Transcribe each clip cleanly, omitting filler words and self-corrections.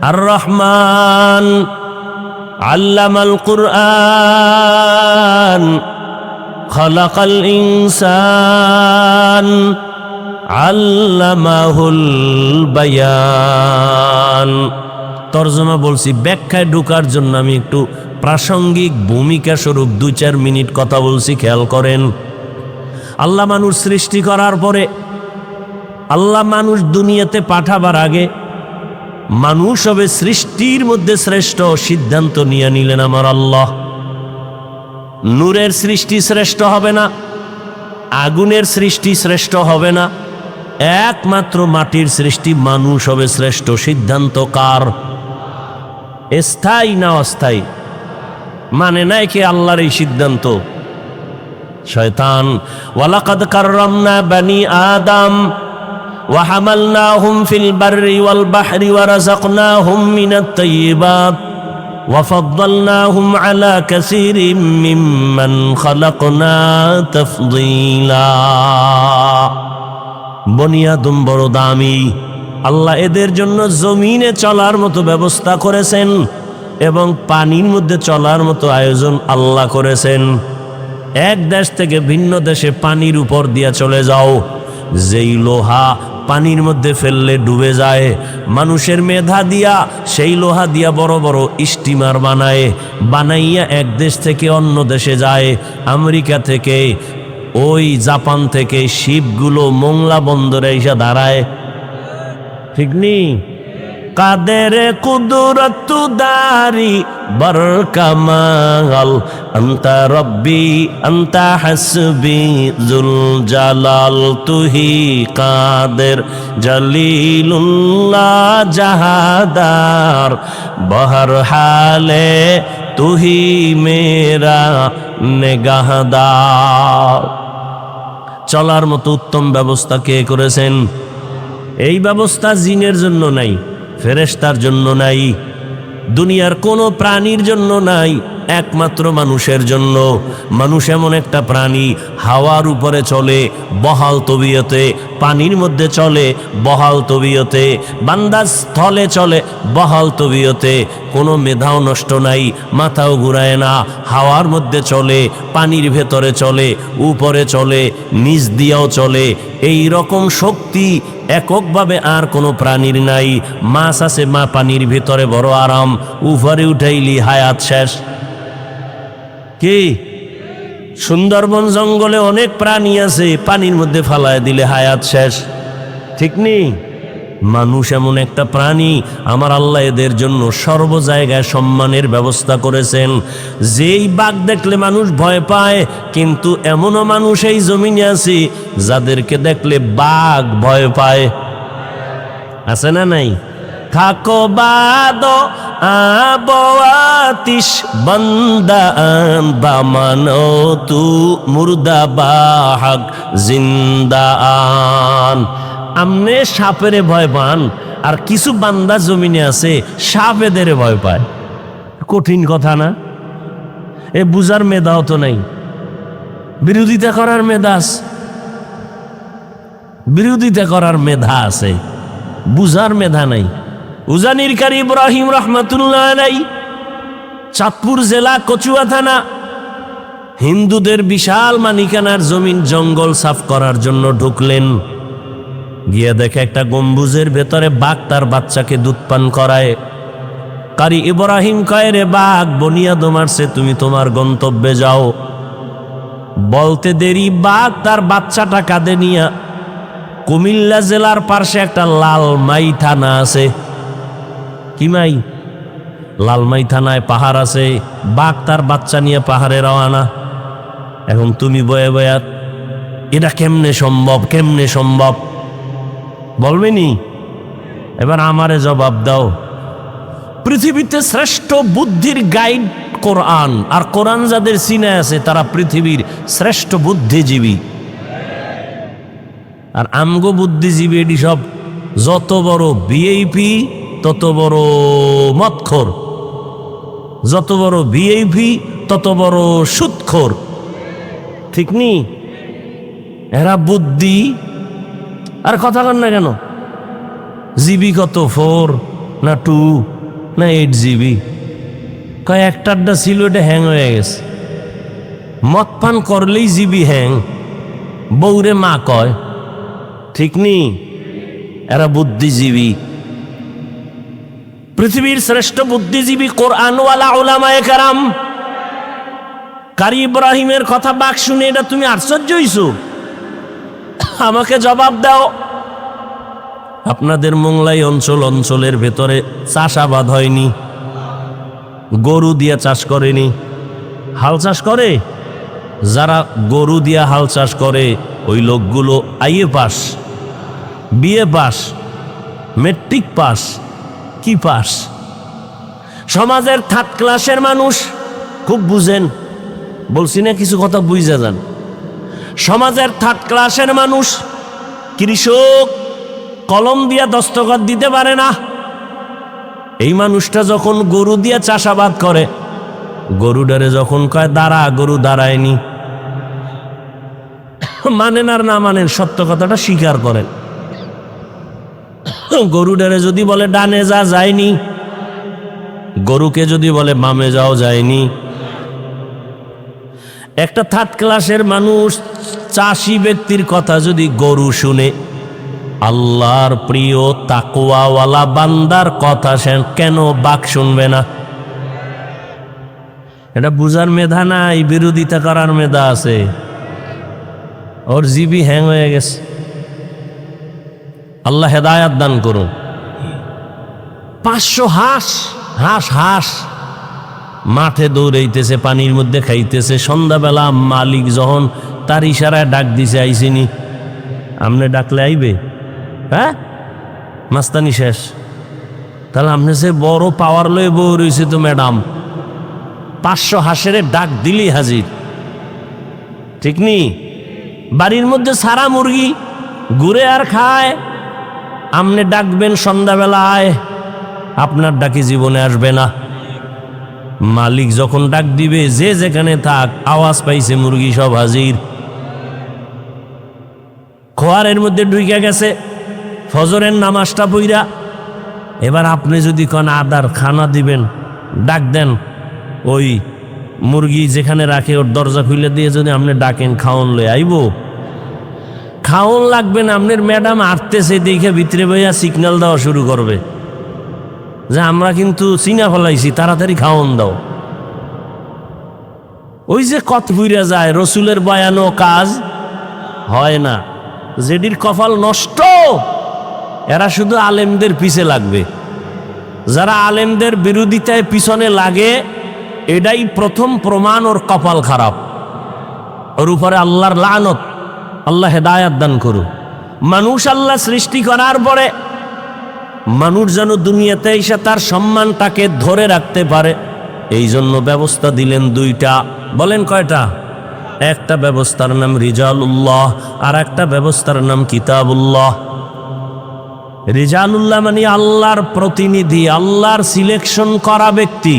আর রহমান আল্লামাল কুরআন খালাকাল ইনসান আল্লামাহুল বায়ান। তরজমা বলছি, ব্যাখ্যায় ঢোকার জন্য আমি একটু প্রাসঙ্গিক ভূমিকা স্বরূপ 2-4 মিনিট কথা বলছি, খেয়াল করেন। আল্লাহ মানুষ সৃষ্টি করার পরে, আল্লাহ মানুষ দুনিয়াতে পাঠাবার আগে মানুষ হবে সৃষ্টির মধ্যে শ্রেষ্ঠ সিদ্ধান্ত নিয়ে নিলেন আমার আল্লাহ। নূরের সৃষ্টি শ্রেষ্ঠ হবে না, আগুনের সৃষ্টি শ্রেষ্ঠ হবে না, একমাত্র মাটির সৃষ্টি মানুষ হবে শ্রেষ্ঠ। সিদ্ধান্ত কার? স্থায়ী না অস্থায়ী? মানে নাই কি আল্লাহর এই সিদ্ধান্ত? শয়তান। ওয়ালাকাদ কাররামনা বানি আদম ওয়া হামালনাহুম ফিল বাররি ওয়াল বাহরি ওয়া রাযাকনাহুম মিনাত তাইয়্যিবাত ওয়া ফাদ্দালনাহুম আলা কাসীরিম মিম্মান খালাকনা তাফদীলা। বনি আদম বড় দামি, আল্লাহ এদের জন্য জমিনে চলার মতো ব্যবস্থা করেছেন এবং পানির মধ্যে চলার মতো আয়োজন আল্লাহ করেছেন। এক দেশ থেকে ভিন্ন দেশে পানির উপর দিয়া চলে যাও, যেই লোহা পানির মধ্যে ফেললে ডুবে যায়, মানুষের মেধা দিয়া সেই লোহা দিয়া বড় বড় স্টিমার বানাইয়া এক দেশ থেকে অন্য দেশে যায়। আমেরিকা থেকে, ওই জাপান থেকে শিপগুলো মোংলা বন্দরে এসে দাঁড়ায়, ঠিক নেই? কাদের কুদরত দারি বরকামাল আন্তা রব্বি আন্তা হাসবি জুল জালাল তুহি কাদের জলিলুল্লাহ জাহাদার বহর হালে তুহি মেরা নেগাহদার। চলার মতো উত্তম ব্যবস্থা কে করেছেন? এই ব্যবস্থা জিনের জন্য নাই, ফেরেশতার জন্য নাই, দুনিয়ার কোনো প্রাণীর জন্য নাই, একমাত্র মানুষের জন্য। মানুষ এমন একটা প্রাণী, হাওয়ার উপরে চলে বহাল তবিয়তে, পানির মধ্যে চলে বহাল তবিয়তে, বান্দা স্থলে চলে বহাল তবিয়তে, কোনো মেধাও নষ্ট নাই, মাথাও ঘুরায় না, হাওয়ার মধ্যে চলে, পানির ভেতরে চলে, উপরে চলে, নিচ দিয়েও চলে। এই রকম শক্তি এককভাবে আর কোনো প্রাণীর নাই। মাছ আছে, মা পানির ভিতরে বড় আরাম, উপরে উঠাইলি হায়াত শেষ। কি সুন্দরবন জঙ্গলে অনেক প্রাণী আছে, পানির মধ্যে ফালায় দিলে হায়াত শেষ, ঠিক নেই? মানুষ এমন একটা প্রাণী, আমার আল্লাহ এদের জন্য সর্ব জায়গায় সম্মানের ব্যবস্থা করেছেন। যেই বাঘ দেখলে মানুষ ভয় পায়, কিন্তু এমনও মানুষ এই জমিনে আছে যাদেরকে দেখলে বাঘ ভয় পায়, আছে না নাই? থাকো বাদো আবওয়াতিশ বন্দান বামানো তু মুর্দা বাহাক জিন্দান। আমনে সাপেরে ভয় পান, আর কিছু বান্দা জমিনে আছে সাপেদের ভয় পায়। কঠিন কথা না? এ বুঝার মেধাও তো নাই, বিরোধিতা করার বিরোধিতা করার মেধা আছে, বুঝার মেধা নাই। উজানির কারি ইব্রাহিম রহমাতুল্লাহ আলাইহি, চাঁদপুর জেলা কচুয়া থানা, হিন্দুদের বিশাল মানিকানার জমিন জঙ্গল সাফ করার জন্য ঢুকলেন। গিয়ে দেখে একটা গম্বুজের ভেতরে বাঘ তার বাচ্চাকে দুধ পান করায়। কারি ইব্রাহিম কয়, রে বাঘ, বনিয়াদম মারছে, তুমি তোমার গন্তব্যে যাও। বলতে দেরি, বাঘ তার বাচ্চাটা কাঁধে নিয়া কুমিল্লা জেলার পাশে একটা লালমাই থানা আছে। কি মাই? লালমাই থানায় পাহাড় আছে, বাঘ তার বাচ্চা নিয়ে পাহাড়ে রওয়ানা। এখন তুমি বয়ে বয়া এটা কেমনে সম্ভব বলবেনি? এবার আমারে জবাব দাও। পৃথিবীতে শ্রেষ্ঠ বুদ্ধির গাইড কোরআন, আর কোরআন যাদের সিনায় আছে তারা পৃথিবীর শ্রেষ্ঠ বুদ্ধিজীবী। আর আমগো বুদ্ধিজীবী এটি সব যত বড় ভিআইপি তত বড় মদখোর, যত বড় ভিআইপি তত বড় সুদখোর, ঠিক নি? এরা বুদ্ধি আর কথা কন না কেন? জিবি কত 4 না 2? না 8 GB? কয় একটারটা ছিল, এটা হ্যাং হয়ে গেছে। মদ পান করলেই জিবি হ্যাং, বউরে মা কয়, ঠিক নি? এরা বুদ্ধিজীবী। পৃথিবীর শ্রেষ্ঠ বুদ্ধিজীবী কোরআনওয়ালা উলামায়ে কেরাম। কারি ইব্রাহিমের কথা বাক শুনে এটা তুমি আশ্চর্য হইছো? আমাকে জবাব দাও। আপনাদের মোংলাই অঞ্চলের ভেতরে চাষাবাদ হয়নি? গরু দিয়ে চাষ করেনি? হাল চাষ করে? যারা গরু দিয়ে হাল চাষ করে ওই লোকগুলো IA pass, BA pass, matric pass, কি পাস? সমাজের 3rd ক্লাসের মানুষ, খুব বুঝেন, বলছি না কিছু কথা বুঝে যান। সমাজের 3rd ক্লাসের মানুষ, কৃষক, কলম দিয়ে দস্তখত দিতে পারে না। এই মানুষটা যখন গরু দিয়ে চাষাবাদ করে, গরুডারে যখন কয় দাঁড়া, গরু দাঁড়ায়নি। মানেন আর না মানেন, সত্য কথাটা স্বীকার করেন। গরুডারে যদি বলে ডানে যা, যায়নি। গরুকে যদি বলে বামে যাও, যায়নি। একটা 3rd ক্লাসের মানুষ, চাষি ব্যক্তির কথা যদি গরু শুনে, আল্লাহর প্রিয় তাকওয়াওয়ালা বান্দার কথা সে কেন বাক শুনবে না? এটা বুঝার মেধা নাই, বিরোধিতা করার মেধা আছে। ওর জিবি হ্যাং হয়ে গেছে। আল্লাহ হেদায়াত দান করুন। 500 হাঁস হাঁস হাঁস মাঠে দৌড়াইতেছে, পানির মধ্যে খাইতেছে। সন্ধ্যাবেলা মালিক যখন তার ইশারায় ডাক দিছে, আইসিনি। আমনে ডাকলে আইবে? হ্যাঁ, মাস্তানি শেষ। তাহলে আপনি সে বড় পাওয়ার লয়ে বউ রয়েছে তো ম্যাডাম, 500 হাঁসের ডাক দিলেই হাজির, ঠিক নি? বাড়ির মধ্যে সারা মুরগি ঘুরে আর খায়। আপনি ডাকবেন সন্ধ্যাবেলায়, আপনার ডাকি জীবনে আসবে না। মালিক যখন ডাক দিবে, যে যেখানে থাক, আওয়াজ পাইছে মুরগি সব হাজির। খোয়ারের মধ্যে ঢুকে গেছে, ফজরের নামাজটা পইরা। এবার আপনি যদি কোন আদার খানা দিবেন, ডাক দেন, ওই মুরগি যেখানে রাখে ওর দরজা খুলে দিয়ে যদি আপনি ডাকেন, খাওন লয়ে আইব? খাওন লাগবে না, আপনার ম্যাডাম আটতেছে দেখে ভিতরে বইয়া সিগন্যাল দেওয়া শুরু করবে যে আমরা কিন্তু চিনা ফেলাইছি, তাড়াতাড়ি খাওন দাও। ওই যে কত বুইরা যায়, রসুলের বয়ানও কাজ হয় না। যেটির কপাল নষ্ট, এরা শুধু আলেমদের পিছে লাগবে। যারা আলেমদের বিরোধিতায় পিছনে লাগে, এটাই প্রথম প্রমাণ ওর কপাল খারাপ, ওর উপরে আল্লাহর লানত। আল্লাহ হেদায়াত দান করুন। মানুষ আল্লাহ সৃষ্টি করার পরে মানুষ যেন দুনিয়াতে এসে তার সম্মানটাকে ধরে রাখতে পারে, এই জন্য ব্যবস্থা দিলেন 2টা। বলেন কয়টা? একটা ব্যবস্থার নাম রিজালুল্লাহ, আর একটা ব্যবস্থার নাম কিতাবুল্লাহ। রিজালুল্লাহ মানে আল্লাহর প্রতিনিধি, আল্লাহর সিলেকশন করা ব্যক্তি।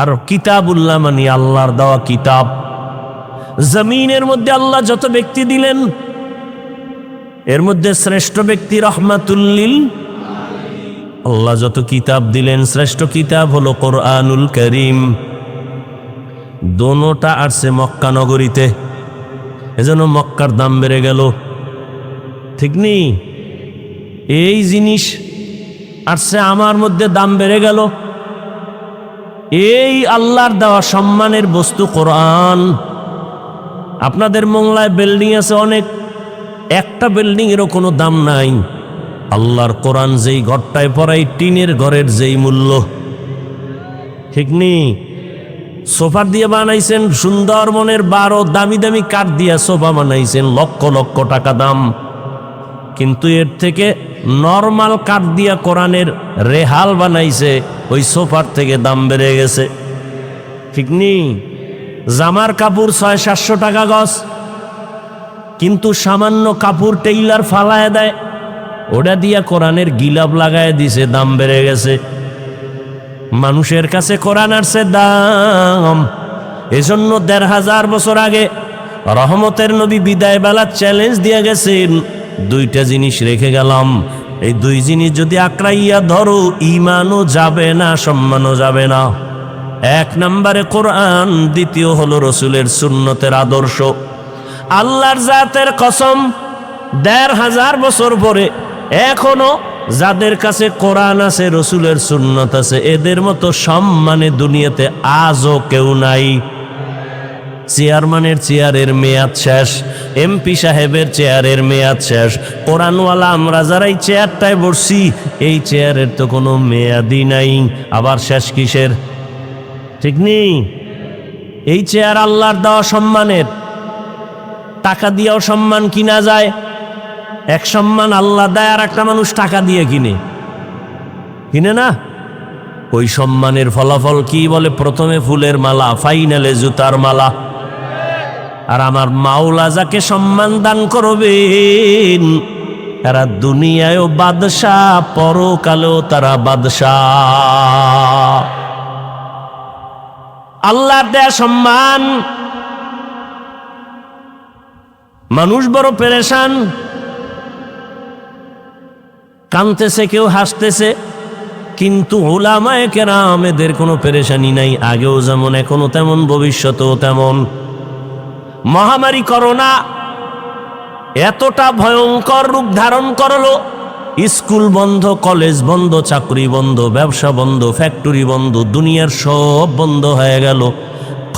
আর কিতাবুল্লাহ মানে আল্লাহর দেওয়া কিতাব। জমিনের মধ্যে আল্লাহ যত ব্যক্তি দিলেন, এর মধ্যে শ্রেষ্ঠ ব্যক্তি রহমাতুল্লিল। আল্লাহ যত কিতাব দিলেন, শ্রেষ্ঠ কিতাব হলো কোরআনুল করিম। দোনোটা আসছে মক্কা নগরীতে, এজন্য মক্কার দাম বেড়ে গেল, ঠিক নি? এই জিনিস আসছে আমার মধ্যে, দাম বেড়ে গেল। এই আল্লাহর দেওয়া সম্মানের বস্তু কোরআন। আপনাদের মোংলায় বিল্ডিং আছে অনেক, একটা বিল্ডিং এরও কোনো দাম নাই। আল্লাহর কোরআন যেই ঘরটায় পড়াই, টিনের ঘরের যেই মূল্য, ঠিক নি? সোফা দিয়ে বানাইছেন, সুন্দরবনের 12 দামি দামি কাঠ দিয়ে সোফা বানাইছেন, লক্ষ লক্ষ টাকা দাম। কিন্তু এর থেকে নর্মাল কাঠ দিয়া কোরআনের রেহাল বানাইছে, ওই সোফার থেকে দাম বেড়ে গেছে, ঠিক নি? জামার কাপড় 600-700 টাকা গজ, কিন্তু সামান্য কাপড় টেইলার ফালায় দেয়, ওটা দিয়া কোরআনের গিলাপ লাগায় দিছে, দাম বেড়ে গেছে। মানুষের কাছে কোরআন আসছে দাম। এজন্য 1500 বছর আগে রহমতের নবী বিদায় বেলা চ্যালেঞ্জ দিয়ে গেছেন, 2টা জিনিস রেখে গেলাম, এই দুই জিনিস যদি আঁকড়াইয়া ধরো, ঈমানও যাবে না, সম্মানও যাবে না। এক নম্বরে কোরআন, দ্বিতীয় হলো রসুলের সুন্নতের আদর্শ। আল্লাহর জাতের কসম, ১৫০০ বছর পরে এখনো যাদের কাছে কোরআন আছে, রসুলের সুন্নত আছে, এদের মতো সম্মানে দুনিয়াতে আজও কেউ নাই। চেয়ারম্যানের চেয়ারের মেয়াদ শেষ, এমপি সাহেবের চেয়ারের মেয়াদ শেষ, কোরআনওয়ালা আমরা যারা এই চেয়ারটায় বসছি, এই চেয়ারের তো কোনো মেয়াদই নাই, আবার শেষ কিসের? ঠিক নেই। এই চেয়ার আল্লাহর দেওয়া সম্মানের, টাকা দিয়েও সম্মান কিনা যায়। এক সম্মান আল্লাহ দেয়, আর একটা মানুষ টাকা দিয়ে কিনে না। ওই সম্মানের ফলাফল কি বলে? প্রথমে ফুলের মালা, ফাইনালে জুতার মালা। আর আমার মাওলা যাকে সম্মান দান করবেন, এরা দুনিয়ায়ও বাদশাহ, পরকালেও তারা বাদশাহ। আল্লাহর দেয়া সম্মান। মানুষ বড় পেরেশান, কাঁদতেছে, কেউ হাসতেছে, কিন্তু উলামায়ে কেরাম এদের কোনো পেরেশানি নাই। আগেও যেমন, এখনো তেমন, ভবিষ্যতেও তেমন। মহামারী করোনা এতটা ভয়ঙ্কর রূপ ধারণ করলো, স্কুল বন্ধ, কলেজ বন্ধ, চাকরি বন্ধ, ব্যবসা বন্ধ, ফ্যাক্টরি বন্ধ, দুনিয়ার সব বন্ধ হয়ে গেল।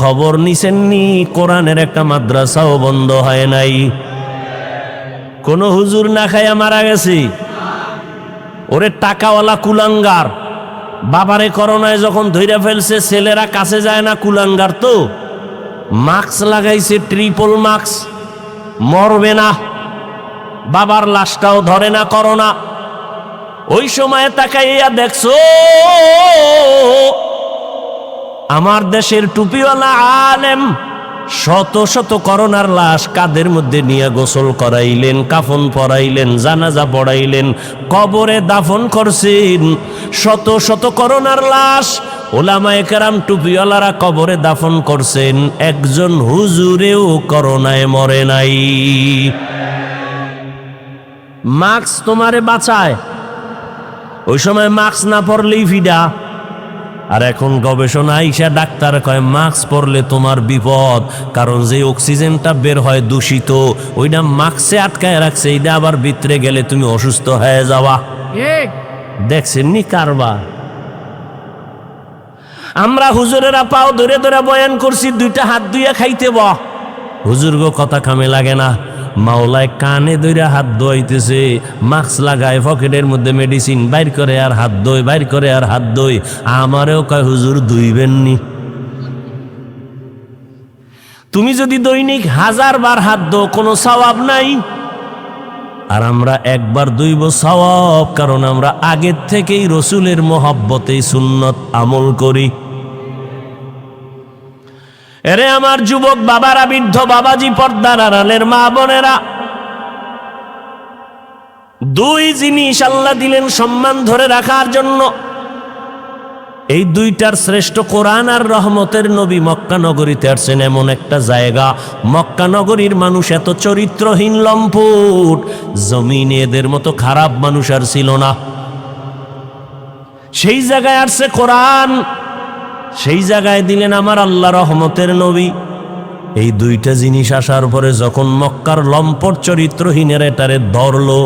খবর নিছেননি, কোরআনের একটা মাদ্রাসাও বন্ধ হয় নাই। কোন হুজুর না খাইয়া মারা গেছে। ওরে টাকাওয়ালা কুলাঙ্গার, বাবারে করোনায় যখন ধইরা ফেলছে, ছেলেরা কাছে যায় না, কুলাঙ্গার তো মাস্ক লাগাইছে, ট্রিপল মাস্ক, মরবে না, বাবার লাশটাও ধরে না করোনা। ওই সময় তাকাইয়া দেখছো আমার দেশের টুপিওয়ালা আলেম শত শত করোনার লাশ কাদের মধ্যে নিয়ে গোসল করাইলেন, কাফন পরাইলেন, জানাজা পড়াইলেন, কবরে দাফন করছেন। শত শত করোনার লাশ ওলামায়ে কেরাম টুপিওয়ালারা কবরে দাফন করছেন, একজন হুজুরেও করোনায় মরে নাই। মাস্ক তোমারে বাঁচায়, ওই সময় মাস্ক না পরলেই ফিডা। আর এখন গবেষণা আইসা ডাক্তার কয় মাস্ক পরলে তোমার বিপদ, কারণ যে অক্সিজেনটা বের হয় দূষিত, ওইটা মাস্কে আটকায় রাখছে, এইটা আবার ভিতরে গেলে তুমি অসুস্থ হয়ে যাওয়া। দেখছেন নি কারবার? আমরা হুজুরেরা পাও ধরে ধরে বয়ান করছি, দুইটা হাত ধুইয়া খাইতে ব। হুজুর গো কথা কামে লাগে না, মাওলায় কানে ধইরা হাত ধোয়াইতেছে, মাস্ক লাগায়, পকেটের মধ্যে মেডিসিন বাইর করে আর হাত ধোয়, বাইর করে আর হাত ধোয়। আমারেও কয় হুজুর ধুইবেননি। তুমি যদি দৈনিক 1000 বার হাত ধো, কোনো সওয়াব নাই। আর আমরা একবার ধুইব সওয়াব, কারণ আমরা আগের থেকেই রসুলের মহব্বতে সুন্নত আমল করি। এরে আমার যুবক বাবারা, বৃদ্ধ বাবাজি, পর্দার আড়ালের মা বোনেরা, দুই জিনিস আল্লাহ দিলেন সম্মান ধরে রাখার জন্য। এই দুইটার শ্রেষ্ঠ কোরআন আর রহমতের নবী মক্কা নগরীতে আসছেন, এমন একটা জায়গা, মক্কা নগরীর মানুষ এত চরিত্রহীন, লম্পট, জমিনে এদের মতো খারাপ মানুষ আর ছিল না। সেই জায়গায় আসছে কোরআন, সেই জায়গায় দিলেন আমার আল্লাহ রহমতের নবী। এই দুইটা জিনিস আসার পরে যখন মক্কার লম্পট চরিত্রহীনের এটারে ধরলো,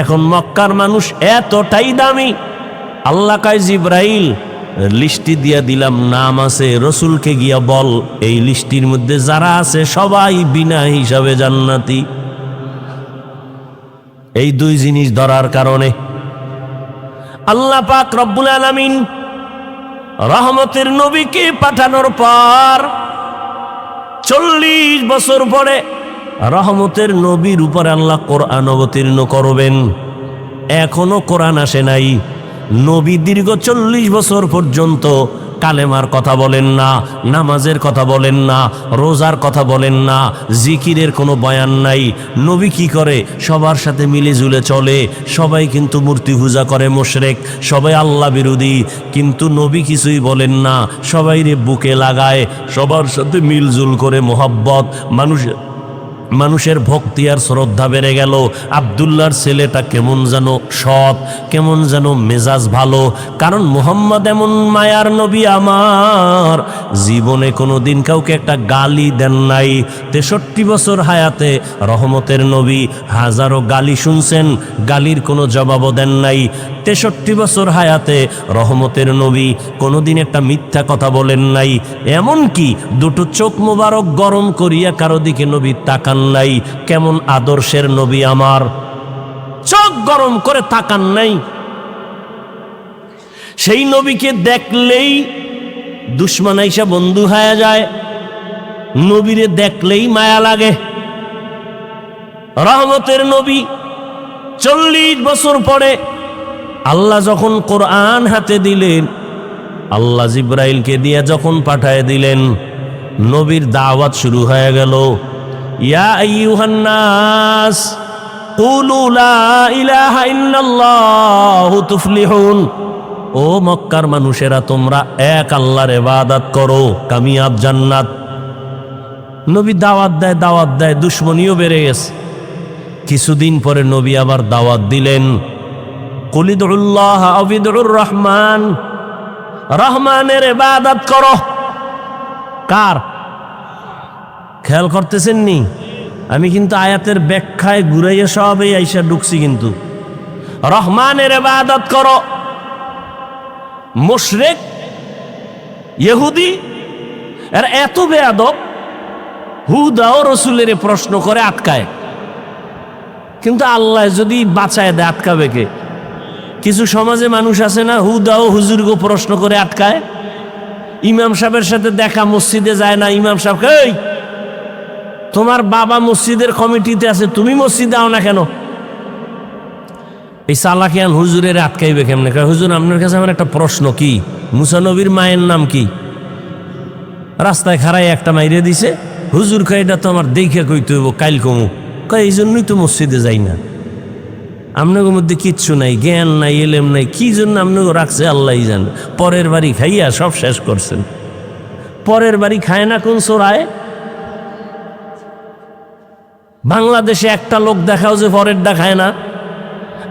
এখন মক্কার মানুষ এতটাই দামি, আল্লাহ কয় জিবরাইল লিস্টি দিয়া দিলাম, নাম আছে, রসুলকে গিয়া বল এই লিস্টির মধ্যে যারা আছে সবাই বিনা হিসাবে জান্নাতি। এই দুই জিনিস ধরার কারণে আল্লাহ পাক রব্বুল আলামিন রহমতের নবীকে পাঠানোর পর 40 বছর পরে রহমতের নবীর উপর আল্লাহ কোরআন অবতীর্ণ করবেন। এখনো কোরআন আসে নাই। নবী দীর্ঘ 40 বছর পর্যন্ত কালেমার কথা বলেন না, নামাজের কথা বলেন না, রোজার কথা বলেন না, জিকিরের কোনো বয়ান নাই। নবী কি করে? সবার সাথে মিলে ঝুলে চলে। সবাই কিন্তু মূর্তি পূজা করে, মুশরিক, সবাই আল্লাহ বিরোধী, কিন্তু নবী কিছুই বলেন না, সবাই রে বুকে লাগায়, সবার সাথে মিলজুল করে, মোহাব্বত, মানুষের মানুষের ভক্তি আর শ্রদ্ধা বেড়ে গেল। আব্দুল্লাহর ছেলেটা কেমন যেন সৎ, কেমন যেন মেজাজ ভালো, কারণ মুহাম্মদ এমন মায়ার নবী আমার, জীবনে কোনো দিন কাউকে একটা গালি দেন নাই। 63 বছর হায়াতে রহমতের নবী হাজারো গালি শুনছেন, গালির কোনো জবাবও দেন নাই। 63 বছর হায়াতে রহমতের নবী কোনোদিন একটা মিথ্যা কথা বলেন নাই, এমনকি দুটো চোখ মোবারক গরম করিয়া কারো দিকে নবী তাকান নাই। কেমন আদর্শের নবী আমার, চোখ গরম করে তাকান নাই। সেই নবীকে দেখলেই দুশ্মন আইসা বন্ধু হয়ে যায়, নবীরে দেখলেই মায়া লাগে। রহমতের নবী 40 বছর পরে আল্লাহ যখন কোরআন হাতে দিলেন, আল্লাহ জিব্রাইলকে দিয়ে যখন পাঠায় দিলেন, নবীর দাওয়াত শুরু হয়ে গেল। ইয়া আইয়ুহান নাস কুলু লা ইলাহা ইল্লাল্লাহু তুফলিহুন। ও মক্কার মানুষেরা, তোমরা এক আল্লাহর ইবাদত করো, কামিয়াব জান্নাত। নবী দাওয়াত দেয়, দুশ্মনীও বেড়ে গেছে। কিছুদিন পরে নবী আবার দাওয়াত দিলেন, কুল ইদউল্লাহ আও ইদউর রহমান, রহমানের ইবাদত করো। কার? খেয়াল করতেছেন নি? আমি কিন্তু আয়াতের ব্যাখ্যায় ঘুরাইয়া সবই আইসা ঢুকছি, কিন্তু রহমানের ইবাদত করো। মুশরিক ইহুদি এর এত বেয়াদব, হুদাও রসুলের প্রশ্ন করে আটকায়, কিন্তু আল্লাহ যদি বাঁচায় দেয় আটকাবে কে? কিছু সমাজে মানুষ আছে না, হুদাও হুজুরকে প্রশ্ন করে আটকায়। ইমাম সাহেবের সাথে দেখা, মসজিদে যায় না, ইমাম সাহেব এই তোমার বাবা মসজিদের কমিটিতে আছে, তুমি মসজিদে আও না কেন? এই চালাকিয়ান হুজুরের আটকাইবে কেমনে? হুজুর আপনার কাছে আমার একটা প্রশ্ন, কি মুসা নবীর মায়ের নাম কি? রাস্তায় খাড়াই একটা মাইরে দিছে, হুজুর কয় এটা তো আমার দেখে কইতে হইব, কাইল কমু। কয় এই জন্যই তো মসজিদে যাই না। আপনাদের মধ্যে কিচ্ছু নাই, জ্ঞান নাই, এলেম নাই, কি জন্য আপনাকে রাখছে আল্লাহই জানে। পরের বাড়ি খাইয়া সব শেষ করছেন। পরের বাড়ি খায় না কোন চোরায়? বাংলাদেশে একটা লোক দেখাও যে পরেরটা খায় না।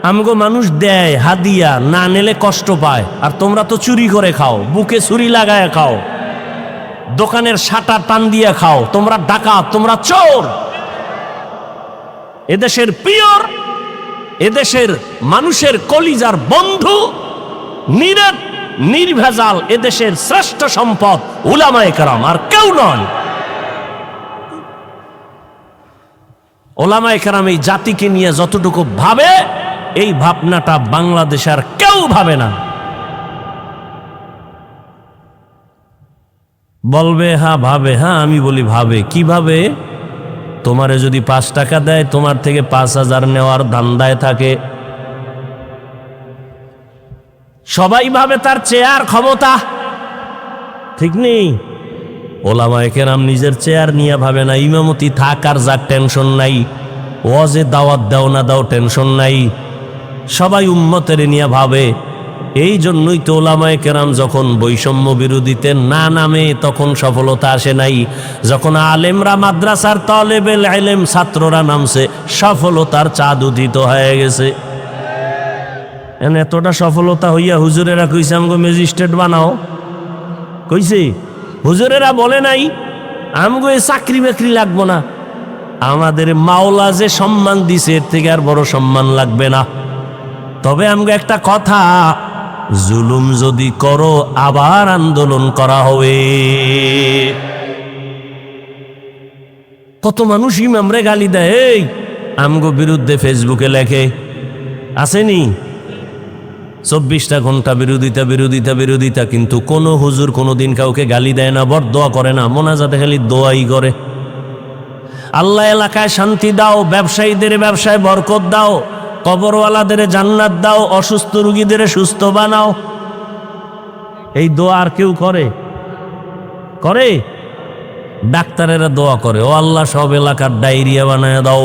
আমগো মানুষ দেয় হাদিয়া, না নিলে কষ্ট পায়, আর তোমরা তো চুরি করে খাও, বুকে ছুরি লাগায় খাও, দোকানের শাটার টান দিয়ে খাও। তোমরা ডাকাত, তোমরা চোর। এদেশের পিওর, এদেশের মানুষের কলিজার বন্ধু, নিরেট নির্ভেজাল এদেশের শ্রেষ্ঠ সম্পদ উলামায়ে কেরাম, আর কেউ নয়। উলামায়ে কেরাম এই জাতিকে নিয়ে যতটুকু ভাবে, এই ভাবনাটা বাংলাদেশের কেউ ভাবে না। বলবে হ্যাঁ ভাবে, হ্যাঁ আমি বলি ভাবে। কিভাবে? তোমারে যদি 5 টাকা দেয়, তোমার থেকে 5000 নেওয়ার ধান্দায় থাকে। সবাই ভাবে তার চেয়ার ক্ষমতা, ঠিক নেই? ওলামায়ে কেরাম নিজের চেয়ার নিয়ে ভাবে না। ইমামতি থাক আর যাক টেনশন নাই, ওয়াজে দাওয়াত দাও না দাও টেনশন নাই, সবাই উম্মতের নিয়ে ভাবে। এই জন্যই তো ওলামায়ে কেরাম যখন বৈষম্য বিরোধীতে না নামে তখন সফলতা আসে নাই। যখন আলেমরা, মাদ্রাসার তালেবেল ইলম ছাত্ররা নামছে, সফলতার চাঁদ উদিত হয়ে গেছে। এতটা সফলতা হইয়া হুজুরেরা কইছে আমগো ম্যাজিস্ট্রেট বানাও, কইছে? হুজুরেরা বলে নাই আমগো এ চাকরি বাকরি লাগবো না, আমাদের মাওলা যে সম্মান দিছে এর থেকে আর বড় সম্মান লাগবে না। তবে আমগো একটা কথা, জুলুম যদি করো আবার আন্দোলন করা হবে। কত মানুষ ইমামরে গালি দেয়, এই আমগো বিরুদ্ধে ফেসবুকে লেখে, আসেনি? 24টা ঘন্টা বিরোধিতা বিরোধিতা বিরোধিতা, কিন্তু কোনো হুজুর কোনোদিন কাউকে গালি দেয় না, বরদোয়া করে না, মোনাজাতে খালি দোয়াই করে। আল্লাহ এলাকায় শান্তি দাও, ব্যবসায়ীদের ব্যবসায় বরকত দাও, কবরওয়ালাদের জান্নাত দাও, অসুস্থ রোগীদের সুস্থ বানাও। এই দোয়া আর কেউ করে? করে? ডাক্তারেরা দোয়া করে, ও আল্লাহ সব এলাকার ডায়রিয়া বানায় দাও,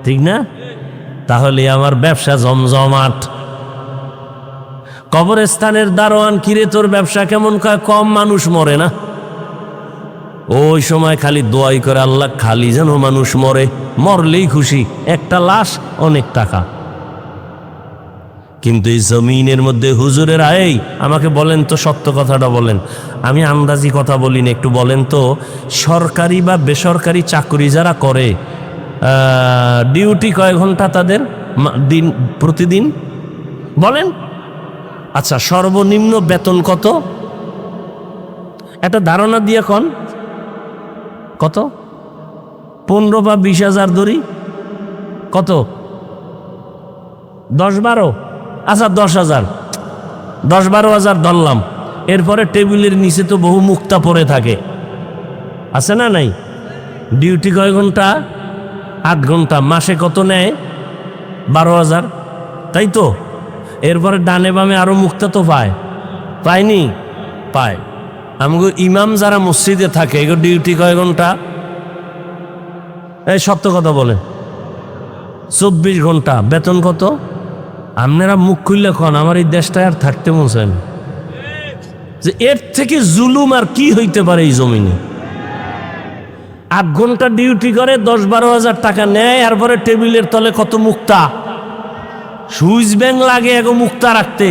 ঠিক না? তাহলে আমার ব্যবসা জমজমাট। কবরস্থানের দারোয়ান, কিরে তোর ব্যবসা কেমন? কয় কম মানুষ মরে না। ওই সময় খালি দোয়াই করে, আল্লাহ খালি যেন মানুষ মরে, মরলেই খুশি, একটা লাশ অনেক টাকা। কিন্তু এই জমিনের মধ্যে হুজুরের এই আমাকে বলেন তো, সত্য কথাটা বলেন, আমি আন্দাজি কথা বলিনি, একটু বলেন তো, সরকারি বা বেসরকারি চাকরি যারা করে ডিউটি কয় ঘন্টা তাদের দিন প্রতিদিন বলেন? আচ্ছা, সর্বনিম্ন বেতন কত? একটা ধারণা দিয়ে কন, কত? 15 বা 20,000 ধরি, কত? 10-12? আচ্ছা 10,000, 10-12,000 ধরলাম। এরপরে টেবিলের নিচে তো বহু মুক্তা পড়ে থাকে, আছে না নাই? ডিউটি কয় ঘন্টা? 8 ঘন্টা। মাসে কত নেয়? 12,000, তাই তো? এরপরে ডানে বামে আরো মুক্তা তো পায়, পায়নি? পায়। আমাকে ইমাম যারা মসজিদে থাকে এগুলো ডিউটি কয় ঘন্টা? এই সত্য কথা বলেন। 24 ঘন্টা। বেতন কত? আপনারা মুখ খুললে খন, আমার এই দেশটায় আর থাকতে মন চায় না। যে এর থেকে জুলুম আর কি হইতে পারে এই জমিনে? 8 ঘন্টা ডিউটি করে, 10-12,000 টাকা নেয়, এরপরে টেবিলের তলে কত মুক্তা, সুইচ ব্যাংক লাগে এগো মুক্তা রাখতে।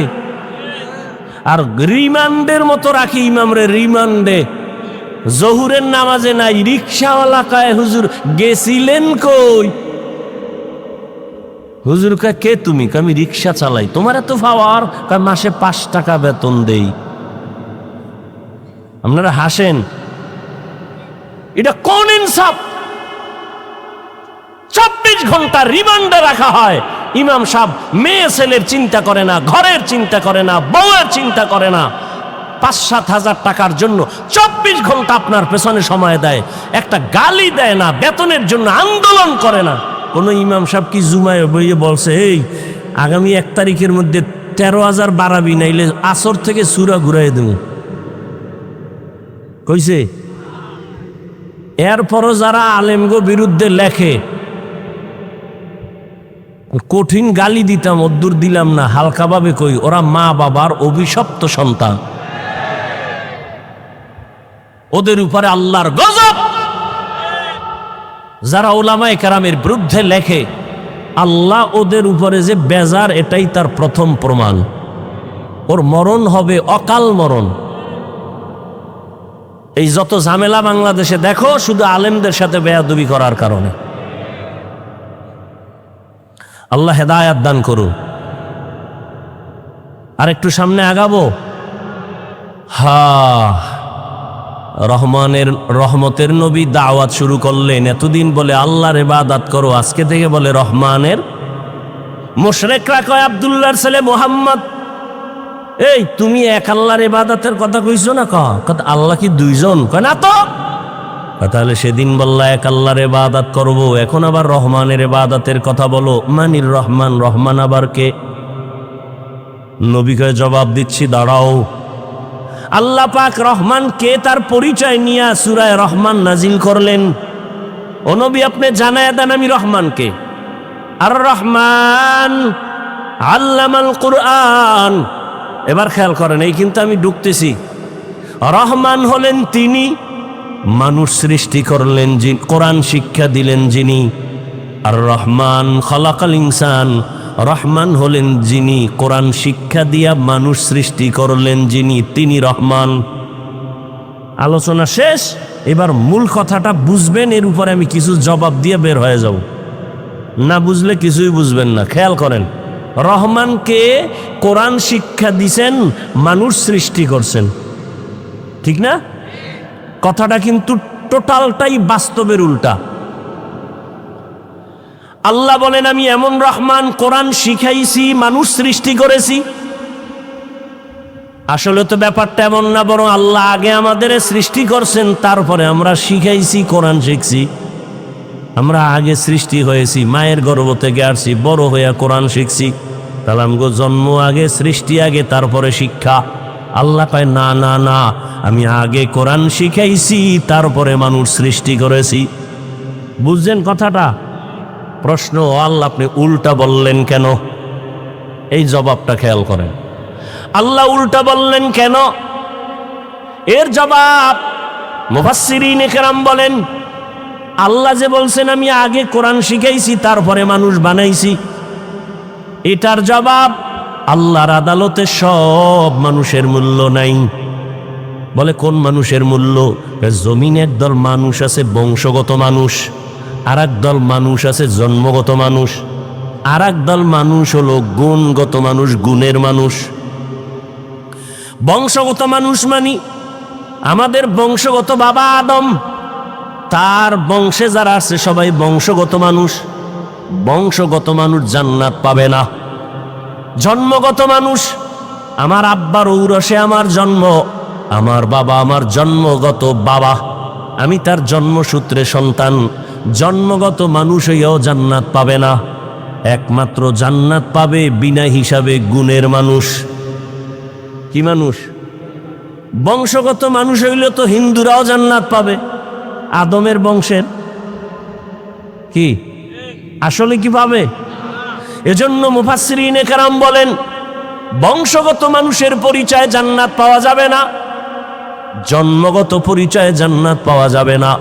আর রিমান্ডের মতো রাখি ইমামরে, রিমান্ডে। জহুরের নামাজে নাই, রিক্সাওয়ালা কয় হুজুর গেছিলেন কই? হুজুর কয় কে তুমি? আমি রিক্সা চালাই। তোমার এত পাওয়ার? কয় মাসে 5 টাকা বেতন দেই। আপনারা হাসেন, এটা কোন ইনসাফ? 24 ঘন্টা রিমান্ডে রাখা হয়। ইমাম সাহেব মেয়ে ছেলের চিন্তা করে না, ঘরের চিন্তা করে না, বউয়ের চিন্তা করে না, 5-7 হাজার টাকার জন্য 24 ঘন্টা আপনার পেছনে সময় দেয়, একটা গালি দেয় না, বেতনের জন্য আন্দোলন করে না। কোন ইমাম সাহেব কি জুমায় বইয়ে বলছে এই আগামী 1 তারিখের মধ্যে 13,000 বাড়াবি, নাইলে আসর থেকে সূরা ঘুরাই দেব? কইছে? এরপরও যারা আলেমগো বিরুদ্ধে লেখে, কঠিন গালি দিতাম, অদ্দুর দিলাম না, হালকাভাবে কই, ওরা মা বাবার অভিশপ্ত সন্তান, ওদের উপরে আল্লাহর গজব। যারা উলামায়ে কেরামের বিরুদ্ধে লেখে, আল্লাহ ওদের উপরে যে বেজার, এটাই তার প্রথম প্রমাণ। ওর মরণ হবে অকাল মরণ। এই যত ঝামেলা বাংলাদেশে দেখো, শুধু আলেমদের সাথে বেয়াদবি করার কারণে। আল্লাহ হেদায়াত দান করুন। আর একটু সামনে আগাবো। রহমতের নবী দাওয়াত শুরু করলেন। এতদিন বলে আল্লাহর ইবাদত করো, আজকে থেকে বলে রহমানের। মুশরিকরা কয় আব্দুল্লাহর ছেলে মুহাম্মদ, এই তুমি এক আল্লাহর ইবাদতের কথা কইছো না? কথা আল্লাহ কি 2 জন? কয় না তো। তাহলে সেদিন বললা এক আল্লাহর ইবাদত করব, এখন আবার রহমানের ইবাদতের কথা বলো। মানির রহমান, রহমান আবার কে? নবী কয় জবাব দিচ্ছি, দাঁড়াও। আল্লাহ পাক রহমান কে তার পরিচয় নিয়ে সূরা রহমান নাজিল করলেন। ও নবী আপনি জানায়া দেন আমি রহমান কে। আর রহমান আল্লামাল কুরআন। এবার খেয়াল করেন, এই কিন্তু আমি ঢুকতেছি। রহমান হলেন তিনি, মানুষ সৃষ্টি করলেন, কোরআন শিক্ষা দিলেন যিনি। আর রহমান খালাকাল ইনসান, রহমান হলেন যিনি কোরআন শিক্ষা দিয়া মানুষ সৃষ্টি করলেন যিনি, তিনি রহমান। আলোচনা শেষ। এবার মূল কথাটা বুঝবেন, এর উপরে আমি কিছু জবাব দিয়ে বের হয়ে যাব। না বুঝলে কিছুই বুঝবেন না। খেয়াল করেন, রহমানকে কোরআন শিক্ষা দিছেন, মানুষ সৃষ্টি করছেন, ঠিক না? কথাটা কিন্তু টোটালটাই বাস্তবের উল্টা। আল্লাহ বলেন আমি এমন রহমান, কোরআন শিখাইছি, মানুষ সৃষ্টি করেছি। আসলে তো ব্যাপারটা এমন না, বরং আল্লাহ আগে আমাদের সৃষ্টি করছেন, তারপরে আমরা শিখাইছি, কোরআন শিখছি। আমরা আগে সৃষ্টি হয়েছি, মায়ের গর্ভ থেকে আসছি, বড় হইয়া কোরআন শিখছি। তাহলে আমগো জন্ম আগে, সৃষ্টি আগে, তারপরে শিক্ষা। আল্লাহ কয় না না না, আমি আগে কোরআন শিখাইছি, তারপরে মানুষ সৃষ্টি করেছি। বুঝছেন কথাটা? প্রশ্ন, আল্লাহ আপনি উল্টা বললেন কেন? এই জবাবটা খেয়াল করেন। আল্লাহ উল্টা বললেন কেন? এর জবাব মুফাসসিরিনে কেরাম বলেন, আল্লাহ যে বলছেন আমি আগে কোরআন শিখাইছি তারপরে মানুষ বানাইছি, এটার জবাব আল্লাহর আদালতে সব মানুষের মূল্য নাই। বলে কোন মানুষের মূল্য? জমিনে একদল মানুষ আছে বংশগত মানুষ, আর একদল মানুষ আছে জন্মগত মানুষ, আর একদল মানুষ হলো গুণগত মানুষ, গুণের মানুষ। বংশগত মানুষ মানি আমাদের বংশগত বাবা আদম, তার বংশে যারা আছে সবাই বংশগত মানুষ। বংশগত মানুষ জান্নাত পাবে না। জন্মগত মানুষ, আমার আব্বার ঔরসে আমার জন্ম, আমার বাবা আমার জন্মগত বাবা, আমি তার জন্মসূত্রে সন্তান। জন্মগত মানুষ হইয়াও জান্নাত পাবে না। একমাত্র জান্নাত পাবে বিনা হিসাবে গুণের মানুষ। কি মানুষ? বংশগত মানুষ হইলে তো হিন্দুরাও জান্নাত পাবে, আদমের বংশের। কি আসলে কি পাবে? এজন্য মুফাসসিরিনে কেরাম বলেন, বংশগত মানুষের পরিচয় জান্নাত পাওয়া যাবে না, জন্মগত পরিচয়ে জান্নাত পাওয়া যাবে না।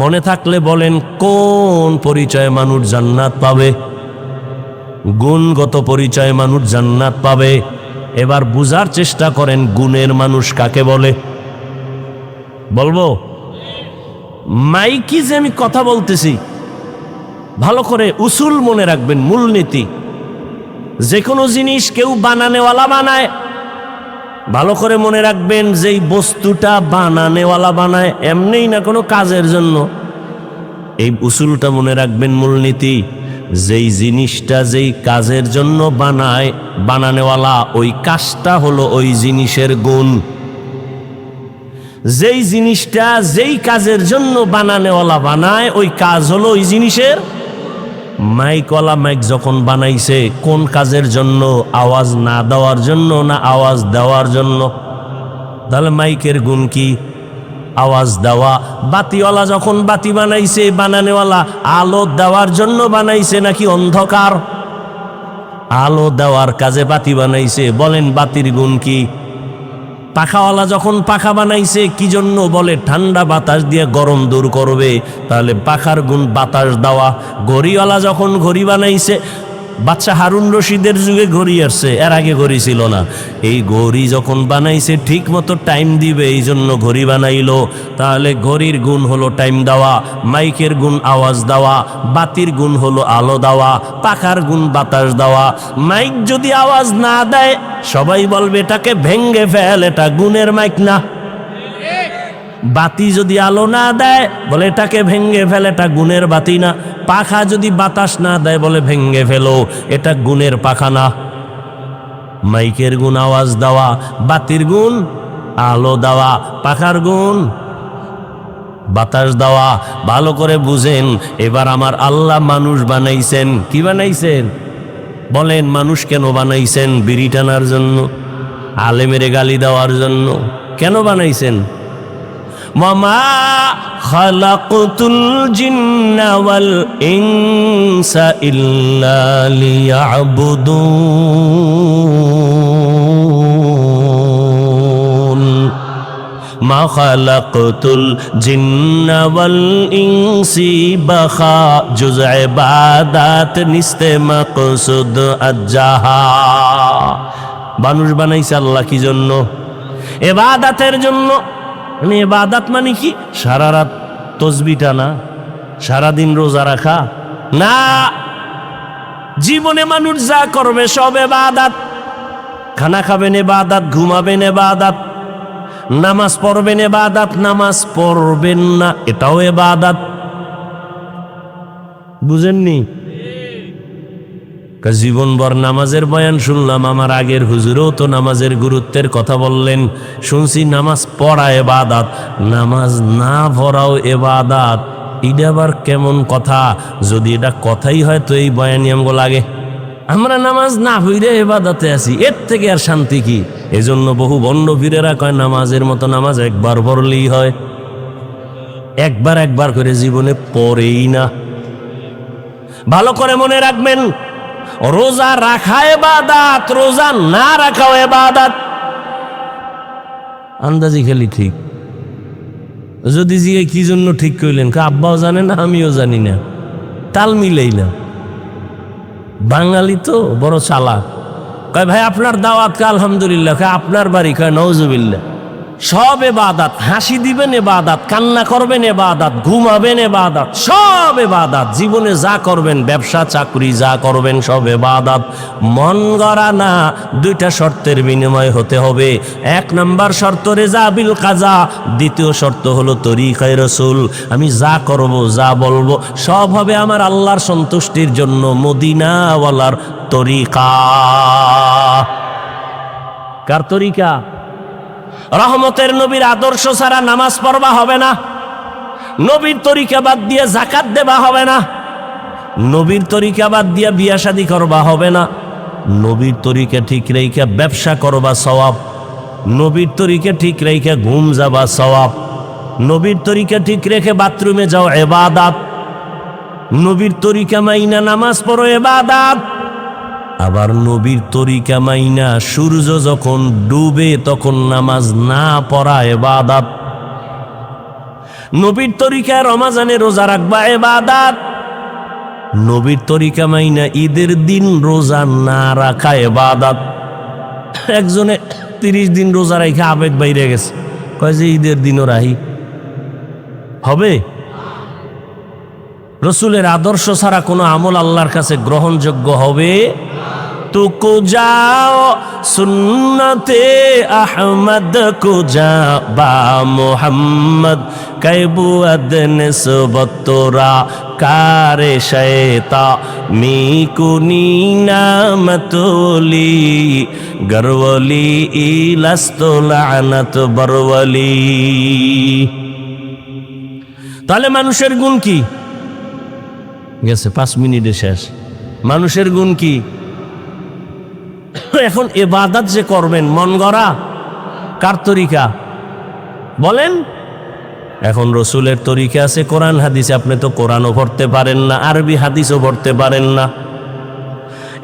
মনে থাকলে বলেন কোন পরিচয়ে মানুষ জান্নাত পাবে? গুণগত পরিচয়ে মানুষ জান্নাত পাবে। এবার বুঝার চেষ্টা করেন গুণের মানুষ কাকে বলে। বলবো মাইকি যে আমি কথা বলতেছি, ভালো করে উসুল মনে রাখবেন, মূলনীতি। যে কোনো জিনিস কেউ বানানেওয়ালা বানায়, ভালো করে মনে রাখবেন যেই বস্তুটা বানানেওয়ালা বানায় এমনিই না, কোনো কাজের জন্য। এই উসুলটা মনে রাখবেন, মূলনীতি। যেই জিনিসটা যেই কাজের জন্য বানায় বানানেওয়ালা, ওই কাজটা হলো ওই জিনিসের গুণ। যেই জিনিসটা যেই কাজের জন্য বানানেওয়ালা বানায়, ওই কাজ হলো ওই জিনিসের। মাইকওয়ালা মাইক যখন বানাইছে কোন কাজের জন্য? আওয়াজ না দেওয়ার জন্য না আওয়াজ দেওয়ার জন্য? তাহলে মাইকের গুণ কি? আওয়াজ দেওয়া। বাতিওয়ালা যখন বাতি বানাইছে, বানানেওয়ালা আলো দেওয়ার জন্য বানাইছে নাকি অন্ধকার? আলো দেওয়ার কাজে বাতি বানাইছে। বলেন বাতির গুণ কি? পাখাওয়ালা যখন পাখা বানাইছে কি জন্য? বলে ঠান্ডা বাতাস দিয়ে গরম দূর করবে, তাহলে পাখার গুণ বাতাস দেওয়া। ঘড়িওয়ালা যখন ঘড়ি বানাইছে, বাদশা হারুন রশিদের যুগে ঘড়ি আসছে, এর আগে ঘড়ি ছিল না। এই ঘড়ি যখন বানাইছে ঠিক মতো টাইম দিবে, এই জন্য ঘড়ি বানাইলো। তাহলে ঘড়ির গুণ হলো টাইম দেওয়া, মাইকের গুণ আওয়াজ দেওয়া, বাতির গুণ হলো আলো দেওয়া, পাখার গুণ বাতাস দেওয়া। মাইক যদি আওয়াজ না দেয় সবাই বলবে এটাকে ভেঙ্গে ফেল, এটা গুণের মাইক না। বাতি যদি আলো না দেয় বলে এটাকে ভেঙ্গে ফেল, এটা গুণের বাতি না। পাখা যদি বাতাস না দেয় বলে ভেঙ্গে ফেলো, এটা গুণের পাখা না। মাইকের গুণ আওয়াজ দেওয়া, বাতির গুণ আলো দেওয়া, পাখার গুণ বাতাস দেওয়া। ভালো করে বুঝেন। এবার আমার আল্লাহ মানুষ বানাইছেন। কি বানাইছেন? বলেন মানুষ কেন বানাইছেন? বিড়ি টানার জন্য? আলেমের গালি দেওয়ার জন্য? কেন বানাইছেন? ওয়ামা খালাকতুল জিন্না ওয়াল ইনসা ইল্লা লিয়াবুদুন। মা খালাকতুল জিন্না ওয়াল ইনসি বাখা জুজ ইবাদাত নিস্তে মাকসুদ আজ্জাহা। মানুষ বানাইছে আল্লাহ কি জন্য? ইবাদতের জন্য। ইবাদত মানে কি? সারা রাত তসবিহ টানা, সারাদিন রোজা রাখা না। জীবনে মানুষ যা করবে সব ইবাদত। খানা খাবেন ইবাদত, ঘুমাবেন ইবাদত, নামাজ পড়বেন ইবাদত, নামাজ পড়বেন না এটাও ইবাদত। বুঝেননি? জীবনভর নামাজের বয়ান শুনলাম, আমার আগের হুজুরও তো নামাজের গুরুত্বের কথা বললেন, শুনছি নামাজ পড়া ইবাদত, নামাজ না পড়াও ইবাদত। এটা আবার কেমন কথা? যদি এটা কথাই হয় তো এই বয়ানই আমগো লাগে। আমরা নামাজ না পড়ে ইবাদতে আছি, এর থেকে আর শান্তি কি? এজন্য বহু বন্ড পীরেরা কয় নামাজের মতো নামাজ একবার পড়লেই হয়। একবার করে জীবনে পড়েই না। ভালো করে মনে রাখবেন, রোজা রাখা ইবাদত, রোজা না রাখাও ইবাদত। আন্দাজি খেলি ঠিক, যদি জিজ্ঞে কি জন্য ঠিক করলেন, আব্বাও জানে না আমিও জানি না, তাল মিলেই না। বাঙালি তো বড় চালাক। কয় ভাই আপনার দাওয়াত, আলহামদুলিল্লাহ। কয় আপনার বাড়ি? কয় নওজুবিল্লাহ। সব এবাদাত, হাসি দিবেন এবাদাত, কান্না করবেন এবাদাত, ঘুমাবেন এবাদাত, সব এবাদাত। জীবনে যা করবেন, ব্যবসা চাকরি যা করবেন, সব এবাদাত। মন গড়া না, দুইটা শর্তের বিনিময় হতে হবে। এক নাম্বার শর্ত রেজা বিল কাজা, দ্বিতীয় শর্ত হলো তরিকায়ে রাসূল। আমি যা করব, যা বলবো, সব হবে আমার আল্লাহর সন্তুষ্টির জন্য, মদিনাওয়ালার তরিকা। কার তরিকা? রহমতের নবীর আদর্শ ছাড়া নামাজ পড়বা হবে না, নবীর তরিকা বাদ দিয়ে যাকাত দেবা হবে না, নবীর তরিকা বাদ দিয়ে বিয়া শাদী করবা হবে না, নবীর তরিকা ঠিক রেখে ব্যবসা করবা সওয়াব, নবীর তরিকা ঠিক রেখে ঘুম যাবা সওয়াব, নবীর তরিকা ঠিক রেখে বাথরুমে যাও ইবাদত, নবীর তরিকা মাইনা নামাজ পড়ো ইবাদত। আবার নবীর তরিকা মাইনা সূর্য যখন ডুবে তখন নামাজ না পড়া ইবাদত। নবীর তরিকায় রমজানে রোজা রাখবা ইবাদত, নবীর তরিকা মাইনা ঈদের দিন রোজা না রাখা ইবাদত। একজনে 30 দিন রোজা রাখা আবেগ বাইরে গেছে, কয় যে ঈদের দিনও রাহি হবে? রসুলের আদর্শ ছাড়া কোনো আমল আল্লাহর কাছে গ্রহণযোগ্য হবে? तुको जाओ सुन्नते अहमद को जा बा मोहम्मद कैबुअद निस्बत तोरा कारे शैता मीकुनी नामतोली गरवली इलस्तो लानत बरवली। তাহলে মানুষের গুণ কি? গেছে 5 মিনিটে শেষ। মানুষের গুণ কি? এখন ইবাদত যে করবেন মন গড়া, কার তরিকা বলেন? এখন রসুলের তরিকা আছে কোরআন হাদিসে, আপনি তো কোরআনও পড়তে পারেন না, আরবি হাদিসও পড়তে পারেন না।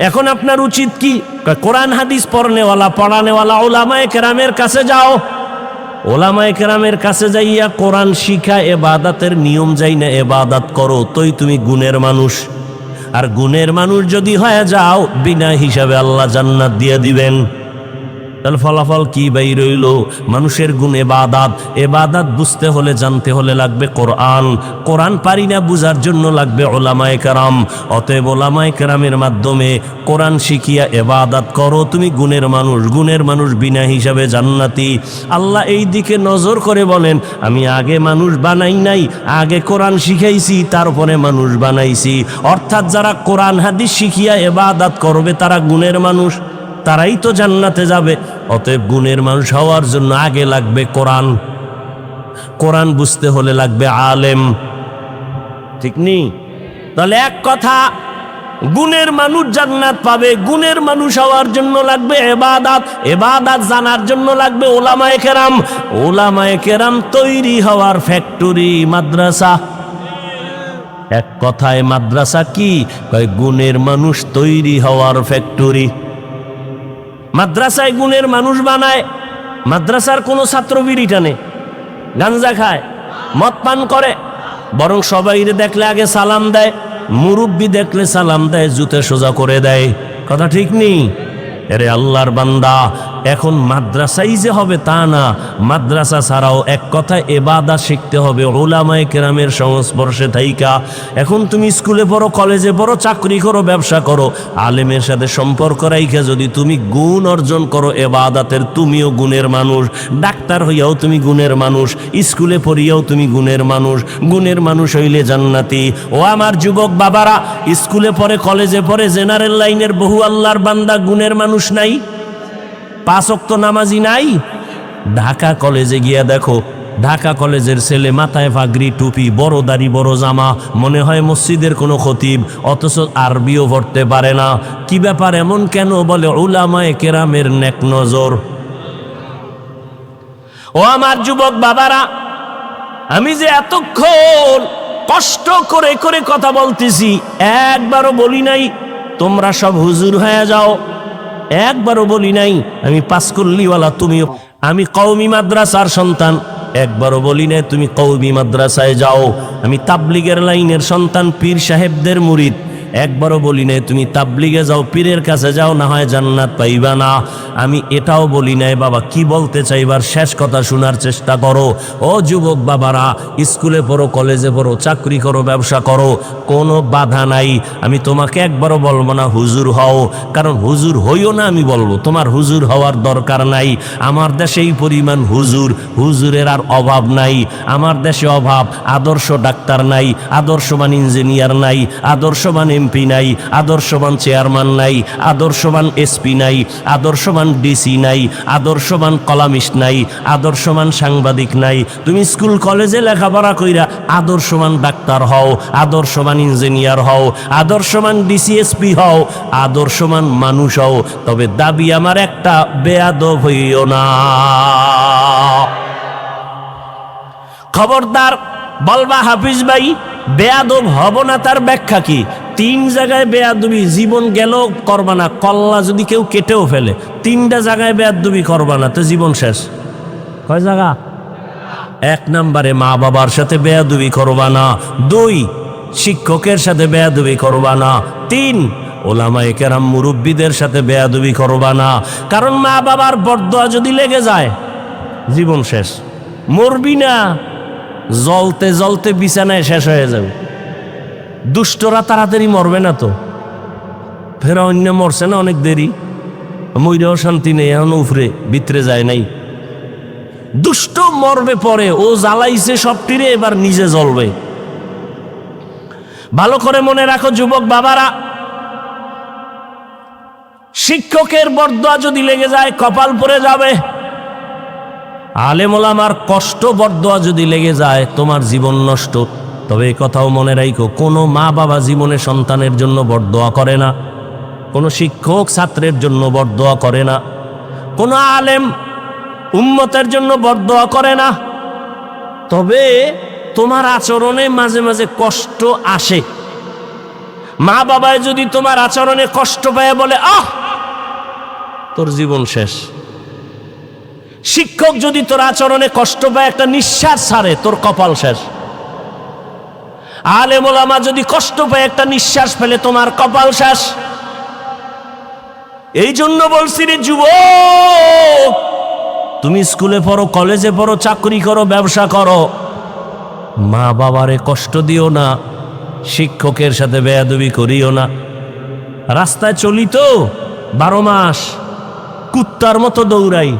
এখন আপনার উচিত কি? কোরআন হাদিস পড়নেওয়ালা পড়ানেওয়ালা উলামায়ে কেরামের কাছে যাও, ওলামায়ে কেরামের কাছে যাইয়া কোরআন শিখা ইবাদতের নিয়ম যাই না ইবাদত করো, তোই তুমি গুণের মানুষ। আর গুণের মানুষ যদি হয়ে যাও, বিনা হিসাবে আল্লাহ জান্নাত দিয়ে দিবেন। তাহলে ফলাফল কি বাই রইল? মানুষের গুণ ইবাদত। ইবাদত বুঝতে হলে জানতে হলে লাগবে কোরআন, কোরআন পারি না বুঝার জন্য লাগবে উলামায়ে কেরাম। অতএব উলামায়ে কেরামের মাধ্যমে কোরআন শিখিয়া ইবাদত করো, তুমি গুণের মানুষ। গুণের মানুষ বিনা হিসাবে জান্নাতি। আল্লাহ এই দিকে নজর করে বলেন, আমি আগে মানুষ বানাই নাই, আগে কোরআন শিখাইছি, তারপরে মানুষ বানাইছি। অর্থাৎ যারা কোরআন হাদিস শিখিয়া ইবাদত করবে তারা গুণের মানুষ, তারাই তো জান্নাতে যাবে। অতএব গুণের মানুষ হওয়ার জন্য আগে লাগবে কোরআন, কোরআন বুঝতে হলে লাগবে আলেম, ঠিক নেই? তাহলে এক কথা, গুণের মানুষ জান্নাত পাবে, গুণের মানুষ হওয়ার জন্য লাগবে ইবাদত, ইবাদত জানার জন্য লাগবে উলামায়ে কেরাম, উলামায়ে কেরাম তৈরি হওয়ার ফ্যাক্টরি মাদ্রাসা। এক কথায় মাদ্রাসা কি? কয় গুণের মানুষ তৈরি হওয়ার ফ্যাক্টরি। মাদ্রাসায় গুণের মানুষ বানায়। মাদ্রাসার কোনো ছাত্র বিড়ি টানে, গাঞ্জা খায়, মদ পান করে, বরং সবাইরে দেখলে আগে সালাম দেয়, মুরব্বি দেখলে সালাম দেয়, জুতে সোজা করে দেয়। কথা ঠিক নেই? এরে আল্লাহর বান্দা, এখন মাদ্রাসাই যে হবে তা না, মাদ্রাসা ছাড়াও এক কথায় ইবাদত শিখতে হবে উলামায়ে কেরামের সংস্পর্শে থাইকা। এখন তুমি স্কুলে পড়ো, কলেজে পড়ো, চাকরি করো, ব্যবসা করো, আলেমের সাথে সম্পর্ক রাইখা যদি তুমি গুণ অর্জন করো ইবাদতের, তুমিও গুণের মানুষ। ডাক্তার হইয়াও তুমি গুণের মানুষ, স্কুলে পড়িয়াও তুমি গুণের মানুষ। গুণের মানুষ হইলে জান্নাতি। ও আমার যুবক বাবারা, স্কুলে পড়ে, কলেজে পড়ে, জেনারেল লাইনের বহু আল্লাহর বান্দা গুণের মানুষ নাই, 5 ওয়াক্ত নামাজি নাই। ঢাকা কলেজে গিয়া দেখো, ঢাকা কলেজের ছেলে মাথায় পাগড়ি, টুপি, বড় দাড়ি, বড় জামা, মনে হয় মসজিদের কোনো খতিব, অথচ আরবিও পড়তে পারে না। কি ব্যাপার, এমন কেন? বলে উলামায়ে কেরামের নেক নজর। ও আমার যুবক বাবারা, আমি যে এতক্ষণ কষ্ট করে করে কথা বলতেছি, একবারও বলি নাই তোমরা সব হুজুর হয়ে যাও, একবারও বলি নাই আমি পাসকল্লিওয়ালা, তুমিও। আমি কওমি মাদ্রাসার সন্তান, একবারও বলি না তুমি কওমি মাদ্রাসায় যাও। আমি তাবলিগের লাইনের সন্তান, পীর সাহেবদের মুরিদ। একবারও বলি নাই তুমি তাবলিগে যাও, পীরের কাছে যাও, না হয় জান্নাত পাইবা না। আমি এটাও বলি নাই বাবা। কি বলতে চাইবার শেষ কথা শোনার চেষ্টা করো। ও যুবক বাবারা, স্কুলে পড়ো, কলেজে পড়ো, চাকরি করো, ব্যবসা করো, কোনো বাধা নাই। আমি তোমাকে একবারও বলবো না হুজুর হও, কারণ হুজুর হইও না আমি বলবো। তোমার হুজুর হওয়ার দরকার নাই। আমার দেশে এই পরিমাণ হুজুর, হুজুরের আর অভাব নাই। আমার দেশে অভাব, আদর্শ ডাক্তার নাই, আদর্শবান ইঞ্জিনিয়ার নাই, আদর্শবান এমপি নাই, আদর্শবান চেয়ারম্যান নাই, আদর্শবান এসপি নাই, আদর্শবান ডিসি নাই, আদর্শবান কলামিস্ট নাই, আদর্শবান সাংবাদিক নাই। তুমি স্কুল কলেজে লেখাপড়া কইরা আদর্শবান ডাক্তার হও, আদর্শবান ইঞ্জিনিয়ার হও, আদর্শবান ডিসিএসপি হও, আদর্শবান মানুষ হও, তবে দাবি আমার একটা, বেয়াদব হইও না। খবরদার বলবা হাফিজ ভাই বেয়াদব হব না, তার ব্যাখ্যা কি? 3 জায়গায় বেয়াদবি, জীবন গেল করবা না। কল্লা যদি কেউ কেটেও ফেলে, 3টা জায়গায় বেয়াদবি করবা না, তো জীবন শেষ। কয় জায়গা? 1 নম্বরে মা বাবার সাথে বেয়াদবি করবা না, 2 শিক্ষকের সাথে বেয়াদবি করবা না, 3 ওলামায়ে কেরাম মুরব্বীদের সাথে বেয়াদবি করবা না। কারণ মা বাবার বরদোয়া যদি লেগে যায়, জীবন শেষ। মরবি না, জ্বলতে জ্বলতে বিছানায় শেষ হয়ে যাবে। দুষ্টরা তাড়াতাড়ি মরবে না তো, ফের অন্য মরছে না অনেক দেরি, মইরাও শান্তি নেই, এখন উফরে ভিতরে যায় নাই। দুষ্ট মরবে পরে, ও জ্বালাইছে সবটিরে, এবার নিজে জ্বলবে। ভালো করে মনে রাখো যুবক বাবারা, শিক্ষকের বরদোয়া যদি লেগে যায় কপাল পড়ে যাবে। আলেম ওলামার কষ্ট বরদোয়া যদি লেগে যায় তোমার জীবন নষ্ট। তবে এই কথাও মনে রাখো, কোনো মা বাবা জীবনে সন্তানের জন্য বরদোয়া করে না, কোনো শিক্ষক ছাত্রের জন্য বরদোয়া করে না, কোনো আলেম উম্মতের জন্য বরদোয়া করে না। তবে তোমার আচরণে মাঝে মাঝে কষ্ট আসে। মা বাবায় যদি তোমার আচরণে কষ্ট পায় বলে আহ, তোর জীবন শেষ। শিক্ষক যদি তোর আচরণে কষ্ট পায়, একটা নিঃশ্বাস ছাড়ে, তোর কপাল শেষ। আলেম ওলামা যদি কষ্ট পায়, একটা নিঃশ্বাস ফেলে, তোমার কপাল শেষ। এই জন্য বলছি রে যুবক, তুমি স্কুলে পড়ো, কলেজে পড়ো, চাকরি করো, ব্যবসা করো, মা বাবারে কষ্ট দিও না, শিক্ষকের সাথে বেয়াদবি করিও না। রাস্তায় চলি তো 12 মাস কুত্তার মতো দৌড়াই,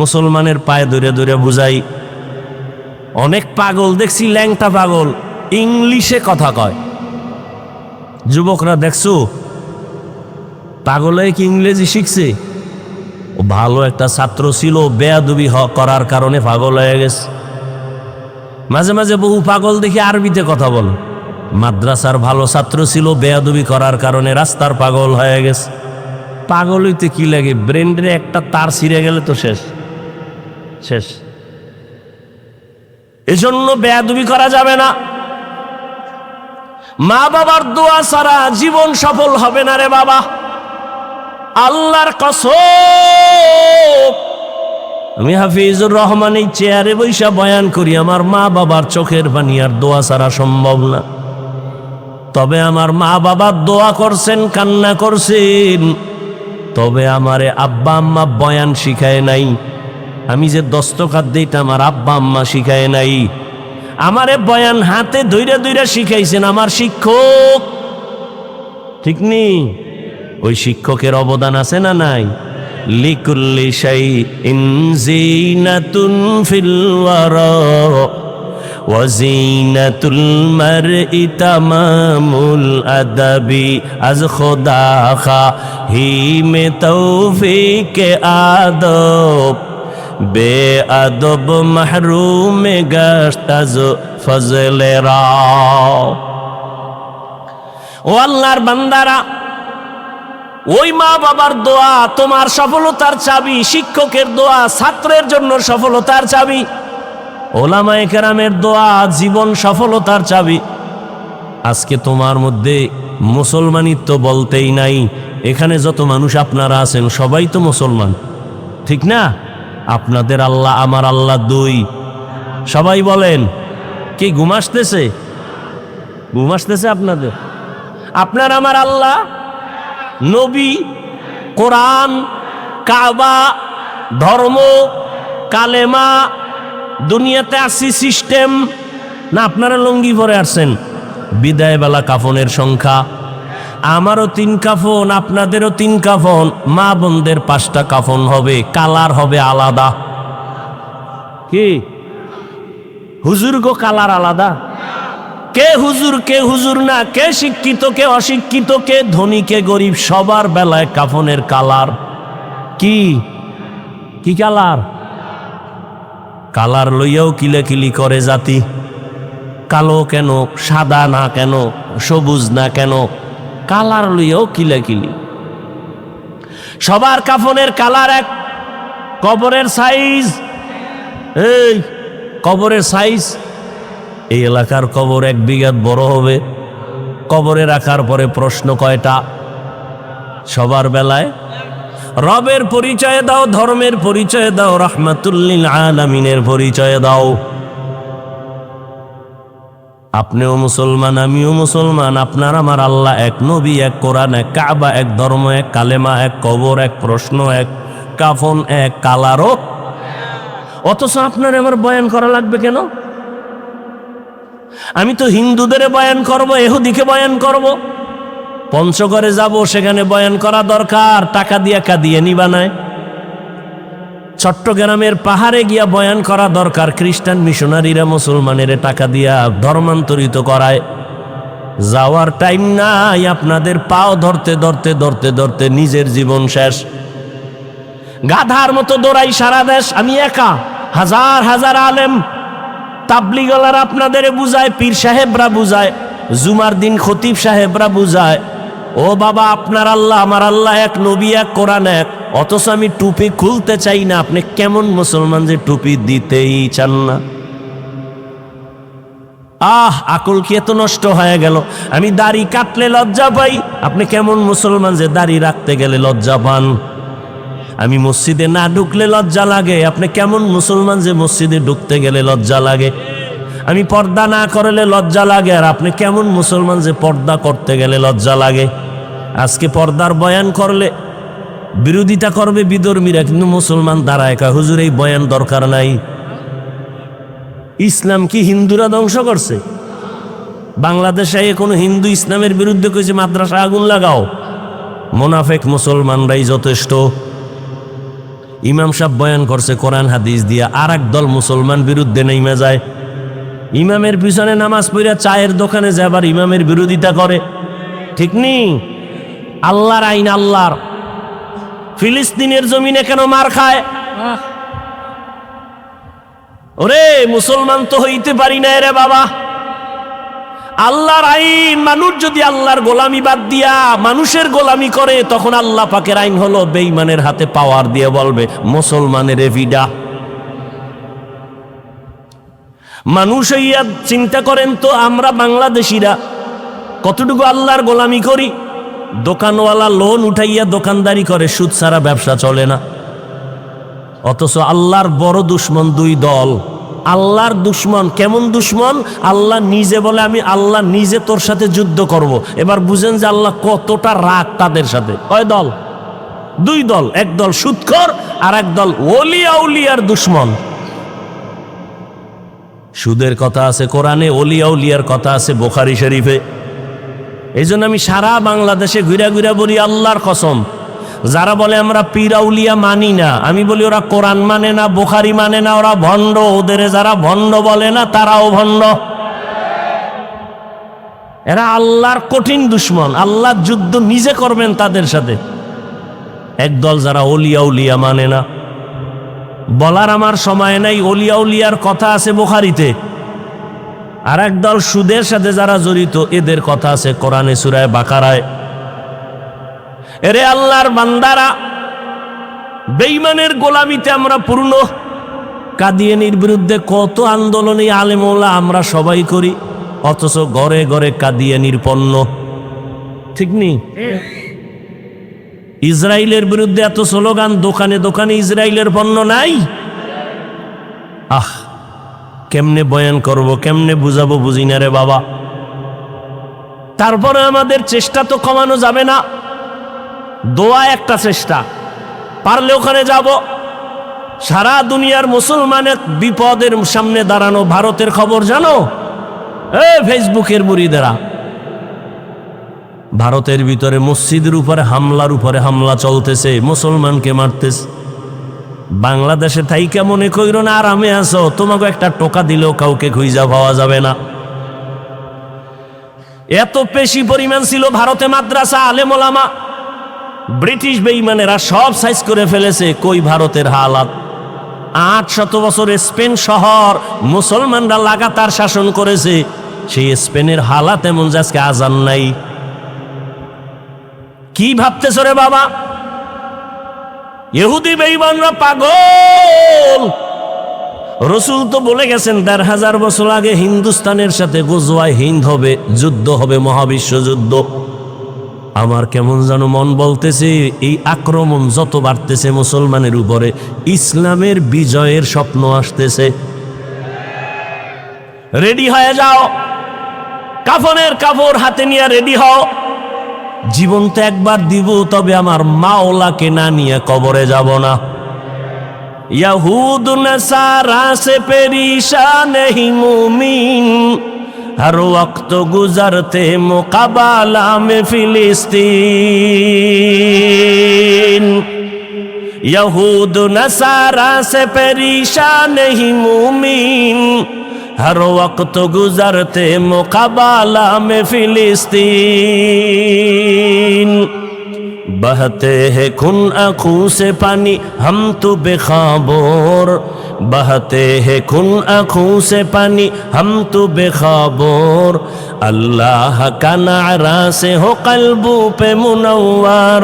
মুসলমানের পায়ে ধরে ধরে বুঝাই। অনেক পাগল দেখছি, ল্যাংটা পাগল, ইংলিশে কথা কয়। যুবকরা দেখছো পাগলে কি ইংরেজি শিখছে? ও ভালো একটা ছাত্র ছিল, বেয়াদবি করার কারণে পাগল হয়ে গেছে। মাঝে মাঝে বহু পাগল দেখি আরবিতে কথা বলে। মাদ্রাসার ভালো ছাত্র ছিল, বেয়াদবি করার কারণে রাস্তার পাগল হয়ে গেছে। পাগল হইতে কি লাগে? ব্রেন্ডে একটা তার ছিঁড়ে গেলে তো শেষ শেষ। এজন্য বেয়াদবি করা যাবে না। মা বাবার দোয়া ছাড়া জীবন সফল হবে না রে বাবা, আল্লাহর কসম। আমি হাফিজুর রহমান এই চেয়ারে বৈশা বয়ান করি, আমার মা বাবার চোখের পানি আর দোয়া ছাড়া সম্ভব না। তবে আমার মা বাবার দোয়া করছেন, কান্না করছেন, তবে আমারে আব্বা আম্মা বয়ান শিখায় নাই। আমি যে দস্তখত দিইটা আমার আব্বা আম্মা শিখায় নাই। আমারে বয়ান হাতে ধইরা ধইরা শিখাইছেন আমার শিক্ষক, ঠিক নেই? ওই শিক্ষকের অবদান আছে না নাই? লিকুল্লি শাইইন যিনাতুন ফিল ওয়ারা ওয়া যিনাতুল মারই তামামুল আদাবি আজ খোদা খাহি মে তৌফিক আদব বেআদব মাহরুম গশত আজ ফজলেরা। ও আল্লাহর বান্দারা, ওই মা বাবার দোয়া তোমার সফলতার চাবি, শিক্ষকের দোয়া ছাত্রের জন্য সফলতার চাবি, ওলামায়ে কেরামের দোয়া জীবন সফলতার চাবি। আজকে তোমার মধ্যে মুসলমানিত্ব বলতেই নাই। এখানে যত মানুষ আপনারা আছেন সবাই তো মুসলমান, ঠিক না? আপনাদের আল্লাহ আমার আল্লাহ দুই। সবাই বলেন। কি ঘুম আসতেছে? ঘুম আসতেছে আপনাদের? আপনার আমার আল্লাহ, নবী, কোরআন, কাবা, ধর্ম, কালেমা, দুনিয়াতে আসি সিস্টেম, না আপনারা লুঙ্গি পরে আসছেন? বিদায় বেলা কাফনের সংখ্যা, আমারও 3 কাফন, আপনাদেরও 3 কাফন, মা বোনদের 5টা কাফন হবে, কালার হবে আলাদা। কি হুজুর গো কালার আলাদা? কে হুজুর কে হুজুর না, কে শিক্ষিত কে অশিক্ষিত, কে ধনী কে গরিব, সবার বেলায় কাফনের কালার কি? কি কালার? কালার লইয়াও কিলাকিলি করে জাতি। কালো কেন, সাদা না কেন, সবুজ না কেন, কালার লইয়াও কিলাকিলি। সবার কাফনের কালার এক, কবরের সাইজ। এই কবরের সাইজ, এই এলাকার কবর 1 বিঘা বড় হবে। কবরে রাখার পরে প্রশ্ন কয়টা? সবার বেলায় রবের পরিচয় দাও, ধর্মের পরিচয় দাও, রাহমাতুল আলামিনের পরিচয় দাও। আপনিও মুসলমান, আমিও মুসলমান, আপনার আমার আল্লাহ এক, নবী এক, কোরআন এক, কাবা এক, ধর্ম এক, কালেমা এক, কবর এক, প্রশ্ন এক, কাফন এক, কালারও। অথচ আপনার আমার বয়ান করা লাগবে কেন? আমি তো হিন্দুদের বয়ান করব, ইহুদিকে বয়ান করব। পঞ্চগড়ে যাব, সেখানে বয়ান করা দরকার, টাকা দিয়া কাঁদিয়ে নিবা নাই। চট্টগ্রামের পাহাড়ে গিয়া বয়ান করা দরকার, খ্রিস্টান মিশনারিরা মুসলমানের টাকা দিয়া ধর্মান্তরিত করায়। যাওয়ার টাইম নাই আপনাদের, পাও ধরতে ধরতে ধরতে ধরতে নিজের জীবন শেষ। গাধার মতো দৌড়াই সারা দেশ, আমি একা, হাজার হাজার আলেম তাবলিগলার আপনাদের বুঝায়, পীর সাহেবরা বুঝায়, জুমার দিন খতিব সাহেবরা বুঝায়, ও বাবা আপনার আল্লাহ আমার আল্লাহ এক, নবী এক, কোরআন এক। অথচ আমি টুপি খুলতে চাই না। আপনি কেমন মুসলমান যে টুপি দিতেই চান না? আকল কি এত নষ্ট হয়ে গেল? আমি দাড়ি কাটলে লজ্জা পাই, আপনি কেমন মুসলমান যে দাড়ি রাখতে গেলে লজ্জা পান? আমি মসজিদে না ঢুকলে লজ্জা লাগে, আপনি কেমন মুসলমান যে মসজিদে ঢুকতে গেলে লজ্জা লাগে? আমি পর্দা না করলে লজ্জা লাগে, আর আপনি কেমন মুসলমান যে পর্দা করতে গেলে লজ্জা লাগে? আজকে পর্দার বয়ান করলে বিরোধিতা করবে বিধর্মীরা, কিন্তু মুসলমান দাঁড়ায় কয় হুজুর এই বয়ান দরকার নাই। ইসলাম কি হিন্দুরা ধ্বংস করছে? বাংলাদেশে কোনো হিন্দু ইসলামের বিরুদ্ধে কইছে মাদ্রাসা আগুন লাগাও? মোনাফেক মুসলমানরাই যথেষ্ট। ইমাম সাহেব বয়ান করছে কোরআন হাদিস দিয়া, আর এক দল মুসলমান বিরুদ্ধে নেমে যায়। ইমামের পিছনে নামাজ পড়িয়া চায়ের দোকানে যায়, আবার ইমামের বিরোধিতা করে। ঠিক নেই? আল্লাহর আইন আল্লাহর। ফিলিস্তিনের জমিনে কেন মার খায়? ওরে মুসলমান তো হইতে পারি না রে বাবা। আল্লাহর আইন, মানুষ যদি আল্লাহর গোলামি বাদ দিয়া মানুষের গোলামি করে, তখন আল্লাহ পাকের আইন হলো বেঈমানের হাতে পাওয়ার দিয়ে বলবে মুসলমানের এভিডা। মানুষ হইয়া চিন্তা করেন তো, আমরা বাংলাদেশিরা কতটুকু আল্লাহর গোলামি করি? দোকানওয়ালা লোন উঠাইয়া দোকানদারি করে, সুদ ছাড়া ব্যবসা চলে না। অথচ আল্লাহর বড় দুশ্মন 2 দল। আল্লাহর দুশ্মন কেমন দুশ্মন? আল্লাহ নিজে বলে আমি আল্লাহ নিজে তোর সাথে যুদ্ধ করব। এবার বুঝেন যে আল্লাহ কতটা রাগ তাদের সাথে। কয় দল? 2 দল। এক দল সুদখোর, আর এক দল ওলিয়া উলিয়ার দুশ্মন। সুদের কথা আছে কোরআনে, ওলিয়া উলিয়ার কথা আছে বুখারী শরীফে। এই জন্য আমি সারা বাংলাদেশে ঘুরা ঘুরা বলি আল্লাহর কসম, যারা বলে আমরা পীর আউলিয়া মানি না, আমি বলি ওরা কোরআন মানে না, বুখারী মানে না, ওরা ভণ্ড। ওদের যারা ভণ্ড বলে না তারাও ভণ্ড। এরা আল্লাহর কঠিন দুশ্মন। আল্লাহর যুদ্ধ নিজে করবেন তাদের সাথে। একদল যারা ওলিয়া উলিয়া মানে না, বলার আমার সময় নাই, ওলিয়া উলিয়ার কথা আছে বুখারীতে। আর একদল সুদের সাথে যারা জড়িত, এদের কথা আছে কোরআনে সূরা বাকারায়। এরে আল্লাহর বান্দারা, বেঈমানের গোলামিতে আমরা পূর্ণ। কাদিয়ানীর বিরুদ্ধে কত আন্দোলনে আলেম ওলামা আমরা সবাই করি, অথচ ঘরে ঘরে কাদিয়ানীর পণ্য। ঠিক নেই? ইসরায়েলের বিরুদ্ধে এত স্লোগান, দোকানে দোকানে ইসরায়েলের পণ্য নাই। কেমনে বয়ান করব, কেমনে বুঝাবো, বুঝি না রে বাবা। তারপরে আমাদের চেষ্টা তো কমানো যাবে না। দোয়া একটা চেষ্টা, পারলে ওখানে যাব। সারা দুনিয়ার মুসলমানের বিপদের সামনে দাঁড়ানো। ভারতের খবর জানো? ফেসবুকের মুরিদেরা, ভারতের ভিতরে মসজিদের উপরে হামলা চলতেছে, মুসলমানকে মারতেছে। বাংলাদেশে থাইকা মনে কইরো না আরামে আছো, তোমাকে একটা টোকা দিলেও কাউকে খুঁজা পাওয়া যাবে না। এত বেশি পরিমাণ ছিল ভারতে মাদ্রাসা, আলেম ওলামা। ব্রিটিশ বেঈমানেরা সব সাইজ করে ফেলেছে। কই ভারতের হালাত? 800 বছর স্পেন শহর মুসলমানরা লাগাতার শাসন করেছে। সেই স্পেনের হালাত এমন যে আজকে আজান নাই। কি ভাবতেছ রে বাবা? ইহুদি বেঈমানরা পাগল। রসুল তো বলে গেছেন 1500 বছর আগে হিন্দুস্তানের সাথে গজওয়ায়ে হিন্দ হবে, যুদ্ধ হবে, মহাবিশ্ব যুদ্ধ। আমার কেমন যেন মন বলতেছে এই আক্রমণ যত বাড়তেছে মুসলমানের উপরে, ইসলামের বিজয়ের স্বপ্ন আসতেছে। রেডি হয়ে যাও, কাফনের কাপড় হাতে নিয়ে রেডি হও। জীবন তো একবার দিব, তবে আমার মাওলাকে না নিয়ে কবরে যাব না। यहूद नसारा से परेशान ही मुमीन, हर वक्त गुजरते मुकाबला में फिलिस्तीन। यहूद नसारा से परेशान ही मुमीन, हर वक्त गुजरते मुकाबला में फिलिस्तीन। बहते हैं खून आँखों से पानी हम तो बेखबर, बहते हैं खून आँखों से पानी हम तो बेखबर। अल्लाह का नारा से हो कल्बों पे मुनव्वर,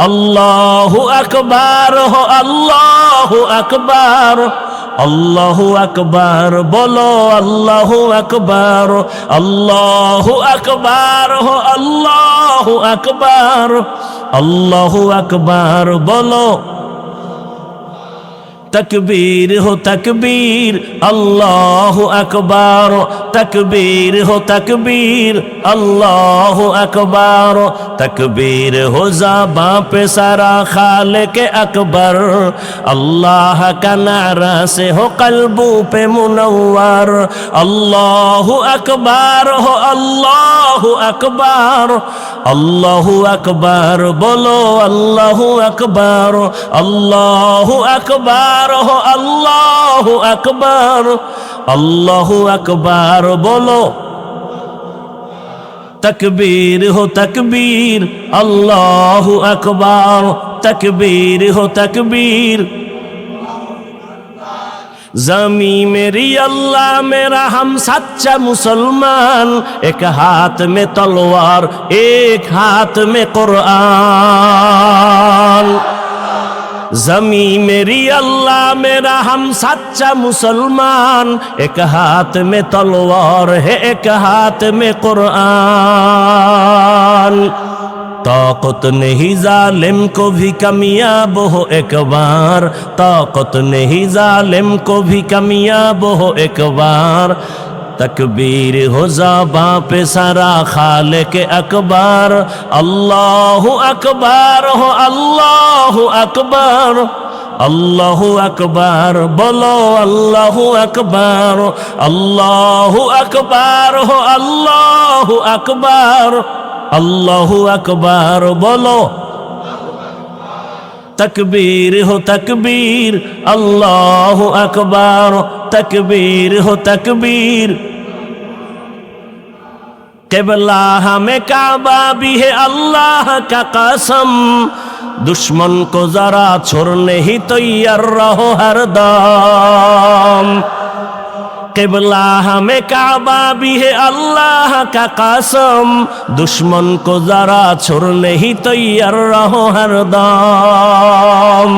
अल्लाहु अकबर हो, अल्लाहु अकबर, अल्लाहु अकबर बोलो, अल्लाहु अकबर, अल्लाहु अकबर हो, अल्लाहु अकबर, अल्लाहु अकबर बोलो। तकबीर हो तकबीर, अल्लाहु अकबर, तकबीर हो तकबीर, अल्लाहु अकबर, तकबीर हो ज़बां पे सारा खालिक अकबर। अल्लाह का नारा से हो कल्बों पे मुनव्वर, अल्लाहु अकबर हो, अल्लाहु अकबर, अल्लाहु अकबर बोलो, अल्लाहु अकबर, अल्लाहु अकबर हो, अल्लाहु अकबर, अल्लाहु अकबर बोलो। तकबीर हो तकबीर, अल्लाहु अकबर, तकबीर हो तकबीर। जमी मेरी अल्लाह मेरा हम सच्चा मुसलमान, एक हाथ में तलवार एक हाथ में कुरान। जमी मेरी अल्लाह मेरा हम सच्चा मुसलमान, एक हाथ में तलवार है एक हाथ में कुरान। ताकत नहीं जालिम को भी कामयाब हो एक बार, ताकत नहीं जालिम को भी कामयाब हो एक बार। तकबीर हो ज़बां पे सारा खालिक अकबर, अल्लाहु अकबर हो, अल्लाहु अकबर, अल्लाहु अकबर बोलो, अल्लाहु अकबर, अल्लाहु अकबर हो, अल्लाहु अकबर, अल्लाहु अकबर बोलो। तकबीर हो तकबीर, अल्लाहु अकबर, तकबीर हो तकबीर। क़िबला हमें काबा भी है अल्लाह का कसम, दुश्मन को जरा छोड़ने ही तैयार रहो हरदम। क़िबला हमें काबा भी है अल्लाह का कसम, दुश्मन को जरा छोड़ने ही तैयार रहो हरदम।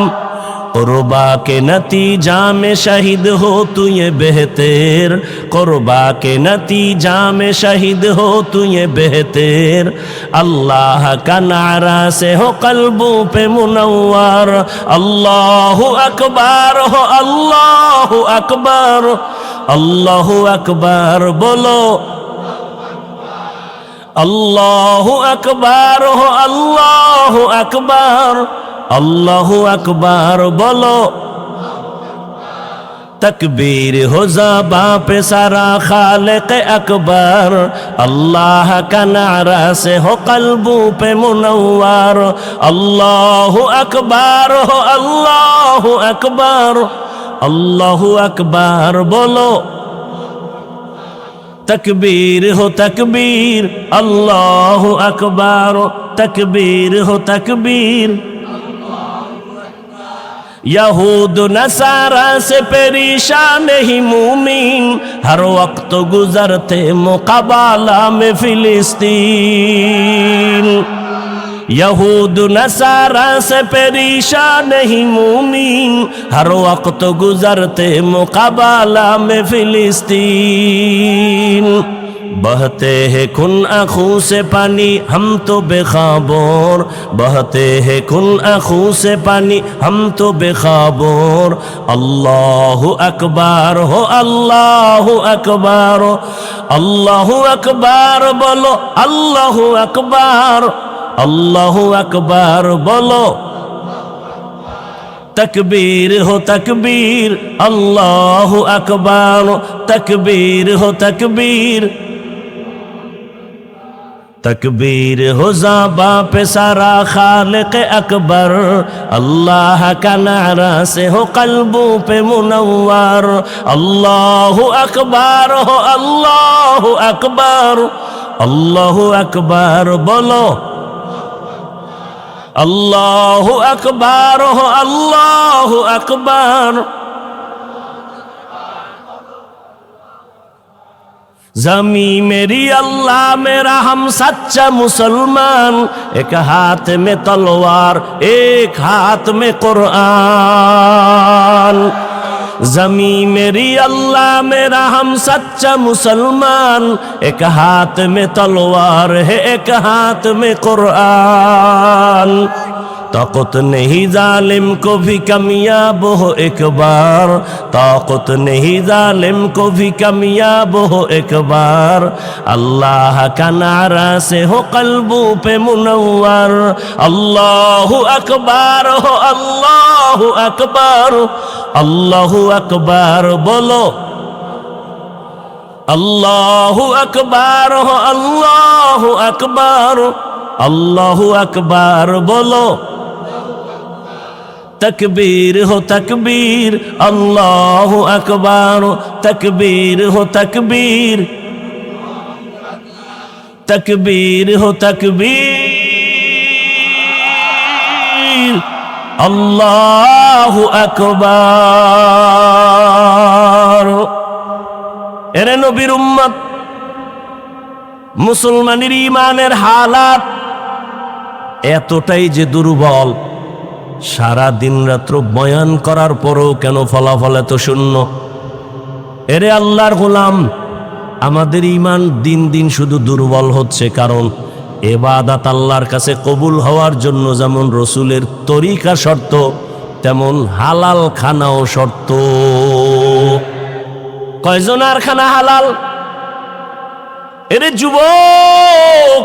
कुर्बा के नतीजा में शहीद हो तू ये बेहतर, कुर्बा के नतीजा में शहीद हो तू ये बेहतर। अल्लाह का नारा से हो कल्बों पे मुनव्वर, अल्लाहु अकबर हो अल्लाहु अकबर, अल्लाहु अकबर बोलो, अल्लाहु अकबर हो अल्लाहु अकबर, अल्लाहु अकबर बोलो। तकबीर हो ज़बां पे सारा खालिक अकबर, अल्लाह का नारा से हो कल्बों पे मुनव्वर, अल्लाहु अकबर हो अल्लाहु अकबर, अल्लाहु अकबर बोलो। तकबीर हो तकबीर, अल्लाहु अकबर, तकबीर हो तकबीर। यहूद नसारा से परेशान नहीं मूमिन, हर वक्त गुजरते मुकाबला में फिलिस्तीन। यहूद नसारा से परेशान नहीं मूमिन, हर वक्त गुजरते मुकाबला में फिलिस्तीन। बहते हैं खून आँखों से पानी हम तो बेखबर, बहते हैं खून आँखों से पानी हम तो बेखबर। अल्लाहु अकबर हो अल्लाहु अकबर, अल्लाहु अकबर बोलो, अल्लाहु अकबर, अल्लाहु अकबर बोलो। तकबीर हो तकबीर, अल्लाहु अकबर, तकबीर हो तकबीर। तकबीर हो ज़बां पे सारा खालिक अकबर, अल्लाह का नारा से हो कल्बों पे मुनव्वर, अल्लाहु अकबर हो अल्लाहु अकबर, अल्लाहु अकबर बोलो। अल्लाहु अकबर हो अल्लाहु अकबर। ज़मी मेरी अल्लाह मेरा हम सच्चा मुसलमान, एक हाथ में तलवार एक हाथ में कुरान। ज़मी मेरी अल्लाह मेरा हम सच्चा मुसलमान, एक हाथ में तलवार है एक हाथ में कुरान। ताकत नहीं जालिम को भी कामयाब हो एक बार, ताकत नहीं जालिम को भी कामयाब हो एक बार। अल्लाह का नारा से हो कल्बों पे मुनव्वर, अल्लाहु अकबर हो अल्लाहु अकबर, अल्लाहु अकबर बोलो। अल्लाहु अकबर हो अल्लाहु अकबर, अल्लाहु अकबर बोलो। तकबीर हो तकबीर, अल्लाहु अकबर, तकबीर हो तकबीर। तकबीर हो तकबीर, अल्लाहु अकबर। এরে নবীর উম্মত, মুসলমানের ঈমানের হালাত এতটাই যে দুর্বল, সারা দিন রাত্র বয়ান করার পরেও কেন ফলাফল এত শূন্য? এরে আল্লাহর গোলাম, আমাদের ঈমান দিন দিন শুধু দুর্বল হচ্ছে, কারণ ইবাদত আল্লাহর কাছে কবুল হওয়ার জন্য যেমন রসুলের তরিকা শর্ত, তেমন হালাল খানাও শর্ত। কয়জনার খানা হালাল? এরে যুবক,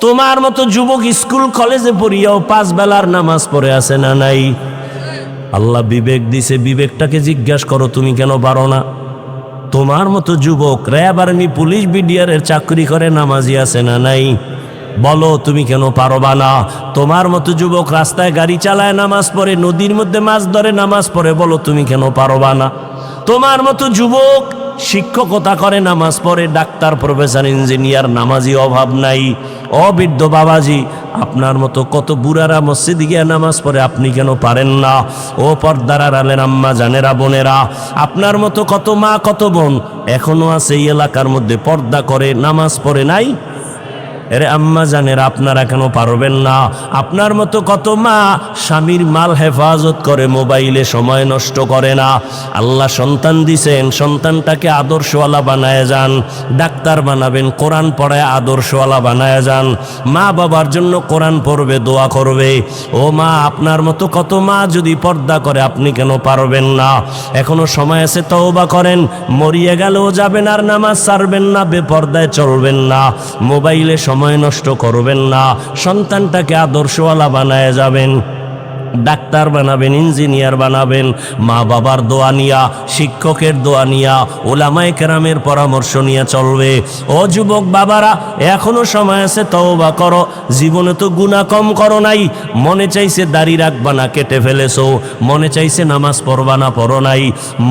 তোমার মতো যুবক স্কুল কলেজে পড়িয়াও 5 বেলার নামাজ পড়ে আছে না নাই? আল্লাহ বিবেক দিছে, বিবেকটাকে জিজ্ঞাসা করো তুমি কেন পারো না? তোমার মতো যুবক র্যাব আর্মি পুলিশ বিডিআরের চাকরি করে নামাজি আছে না নাই? বলো তুমি কেন পারবা না? তোমার মতো যুবক রাস্তায় গাড়ি চালায় নামাজ পড়ে, নদীর মধ্যে মাছ ধরে নামাজ পড়ে, বলো তুমি কেন পারবা না? তোমার মতো যুবক শিক্ষকতা করে নামাজ পড়ে, ডাক্তার প্রফেসর ইঞ্জিনিয়ার নামাজি অভাব নাই। অবৃদ্ধ বাবাজি, আপনার মতো কত বুড়ারা মসজিদে গিয়ে নামাজ পড়ে, আপনি কেন পারেন না? ও পর্দার আড়ালের আম্মা জানেরা বোনেরা, আপনার মতো কত মা কত বোন এখনো আছে এই এলাকার মধ্যে পর্দা করে নামাজ পড়ে নাই? এরে আম্মা জানেরা, আপনারা কেন পারবেন না? আপনার মতো কত মা স্বামীর মাল হেফাজত করে, মোবাইলে সময় নষ্ট করে না। আল্লাহ সন্তান দিছেন, সন্তানটাকে আদর্শওয়ালা বানায় যান, ডাক্তার বানাবেন, কোরআন পড়ায় আদর্শওয়ালা বানায় যান। মা বাবার জন্য কোরআন পড়বে, দোয়া করবে। ও মা, আপনার মতো কত মা যদি পর্দা করে, আপনি কেন পারবেন না? এখনো সময় আছে, তওবা করেন। মরিয়ে গেলেও যাবেন আর নামাজ ছাড়বেন না, বেপর্দায় চলবেন না, মোবাইলে সময় নষ্ট করবেন না, সন্তানটাকে আদর্শওয়ালা বানায় যাবেন, ডাক্তার বানাবেন, ইঞ্জিনিয়ার বানাবেন। মা বাবার দোয়া নিয়া, শিক্ষকের দোয়া নিয়া, ওলামায়ে কেরামের পরামর্শ নিয়ে চলবে। ও যুবক বাবারা, এখনো সময় আছে, তওবা করো। জীবনে তো গুনাহ কম করো নাই। মনে চাইছে দাড়ি রাখবা না, কেটে ফেলেছো। মনে চাইছে নামাজ পড়বা না, পড়ো নাই।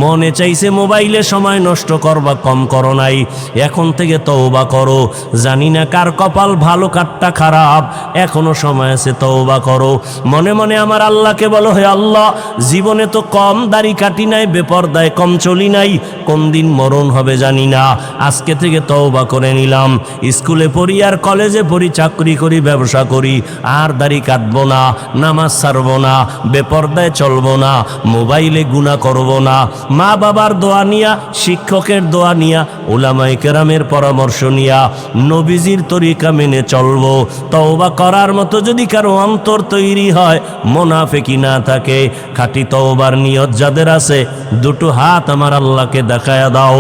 মনে চাইছে মোবাইলে সময় নষ্ট করবা, কম করো নাই। এখন থেকে তওবা করো। জানি না কার কপাল ভালো, কারটা খারাপ। এখনো সময় আছে, তওবা করো। মনে মনে আমার আল্লাহকে বলো, হে আল্লাহ, জীবনে তো কম দাড়ি কাটি নাই, বেপরদায় কম চলি নাই, কোন দিন মরণ হবে জানি না। আজকে থেকে তওবা করে নিলাম। স্কুলে পড়ি আর কলেজে পড়ি, চাকরি করি, ব্যবসা করি, আর দাড়ি কাটবো না, নামাজ ছাড়বো না, বেপরদায় চলবো না, মোবাইলে গুনাহ করবো না। মা বাবার দোয়া নিয়া, শিক্ষকের দোয়া নিয়া, উলামায়ে কেরামের পরামর্শ নিয়া, নবীজির তরিকা মেনে চলবো। তওবা করার মতো যদি কারো অন্তর তৈরি হয়, মুনাফিকি না থাকে, খাঁটি তওবার নিয়ত যাদের আছে, দুটো হাত আমার আল্লাহকে দেখায়া দাও।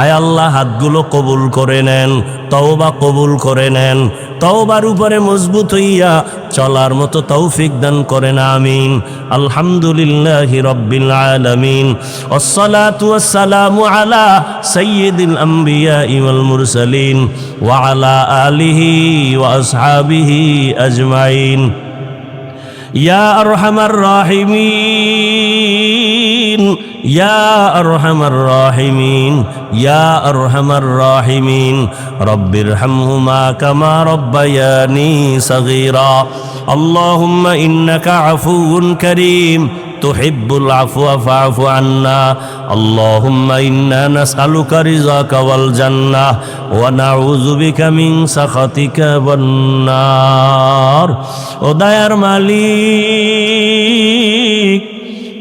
আয় আল্লাহ, হাতগুলো কবুল করে নেন, তওবা কবুল করে নেন। তওবার উপরে মজবুত হইয়া চলার মতো তৌফিক দান করেন, আমিন। আলহামদুলিল্লাহি রাব্বিল আলামিন, ওয়াসসালাতু ওয়াসসালামু আলা সাইয়্যিদিল আমবিয়া ওয়াল মুরসালিন ওয়া আলা আলিহি ওয়া আসহাবিহি আজমাইন। ইয়া আরহামার রাহিমিন, ইয়া আরহামার রাহিমিন, ইয়া আরহামার রাহিমিন। রব্বিরহামহুমা কামা রব্বায়ানি সগীরা। আল্লাহুম্মা ইন্নাকা আফুউন কারীম, তুহিব্বুল আফওয়া ফা'ফু আন্না। আল্লাহুম্মা ইন্না নাসআলুকা রিযাকা ওয়াল জান্নাহ ওয়া নাউযু বিকা মিন সাখাতিকা ওয়ান নার। ও দয়ার মালিক,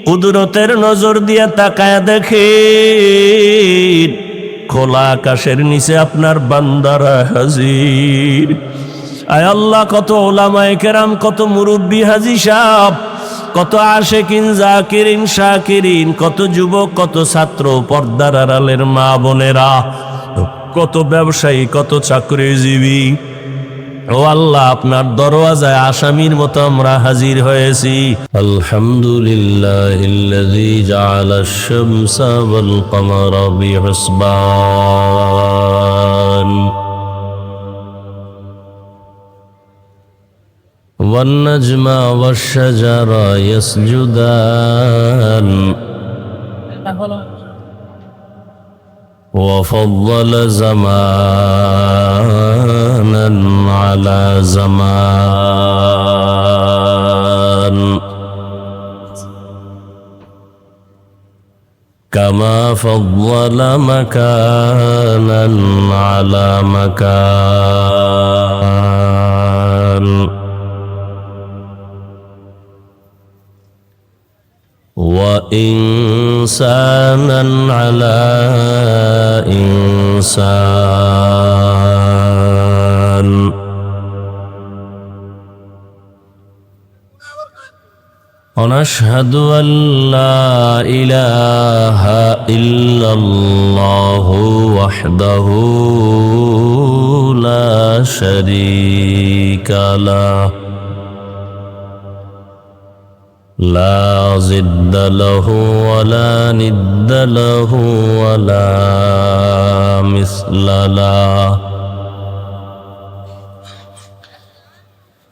কুদরতের নজর দিয়া তাকায়া দেখেন, খোলা আকাশের নিচে আপনার বান্দারা হাজির। আয় আল্লাহ, কত ওলামায়ে কেরাম, কত মুরব্বী হাজী সাহেব, কত আশেকিন, জাকিরিন, শাকিরিন, কত যুবক, কত ছাত্র, পর্দার আড়ালের মা বোনেরা, কত ব্যবসায়ী, কত চাকরিজীবী। ও আল্লাহ, আপনার দরওয়াজায় আসামির মতো আমরা হাজির হয়েছি। আলহামদুলিল্লাহিল্লাযী জাআলাশ শামসা ওয়াল কমারা বিহুসবান ওয়ান নাজমা ওয়াশ শাজারা ইয়াসজুদান وفضل زمانا على زمان كما فضل مكانا على مكان وإنسانا على إنسان ونشهد أن لا إله إلا الله وحده لا شريك له لا ضد له ولا ند له ولا مثل له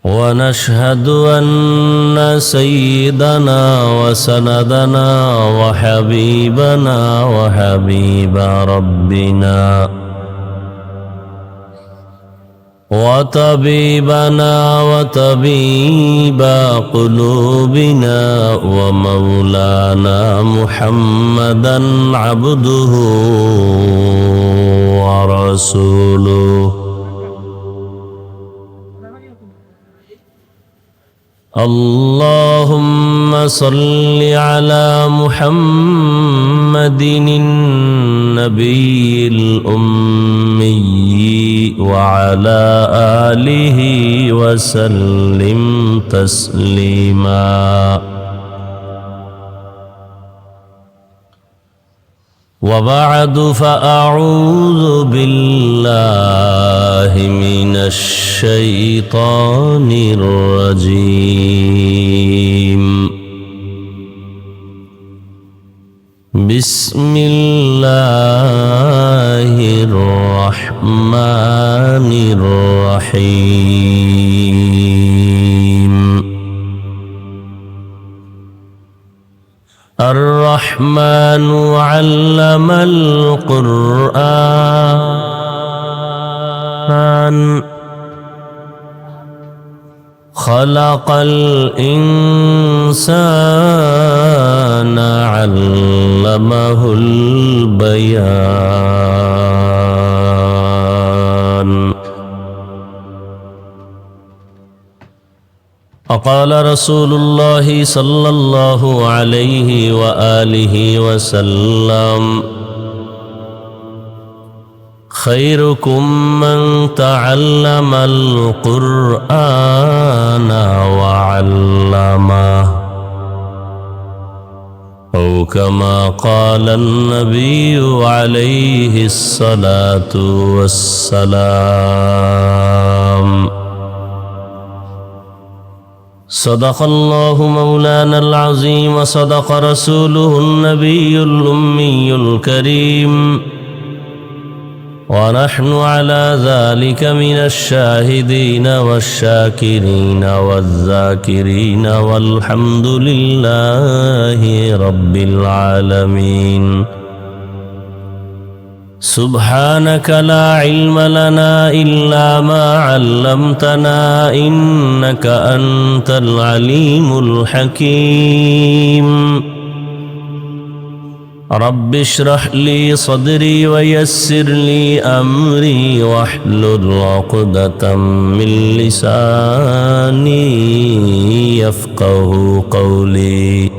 ونشهد أن سيدنا وسندنا وحبيبنا وحبيب ربنا وطبيبنا وطبيب قلوبنا ومولانا محمدا عبده ورسوله اللهم صل على محمد النبي الأمي وعلى آله وسلم تسليما وبعد فأعوذ بالله من الشيطان الرجيم بسم الله الرحمن الرحيم الرحمن علم القرآن خلق الإنسان علمه البيان وقال رسول الله صلى الله عليه وآله وسلم خيركم من تعلم القرآن وعلمه أو كما قال النبي عليه الصلاة والسلام صدق الله مولانا العظيم وصدق رسوله النبي الأمي الكريم ونحن على ذلك من الشاهدين والشاكرين والذاكرين والحمد لله رب العالمين سبحانك لا علم لنا إلا ما علمتنا إنك أنت العليم الحكيم رب اشرح لي صدري ويسر لي أمري واحلل عقدة من لساني يفقه قولي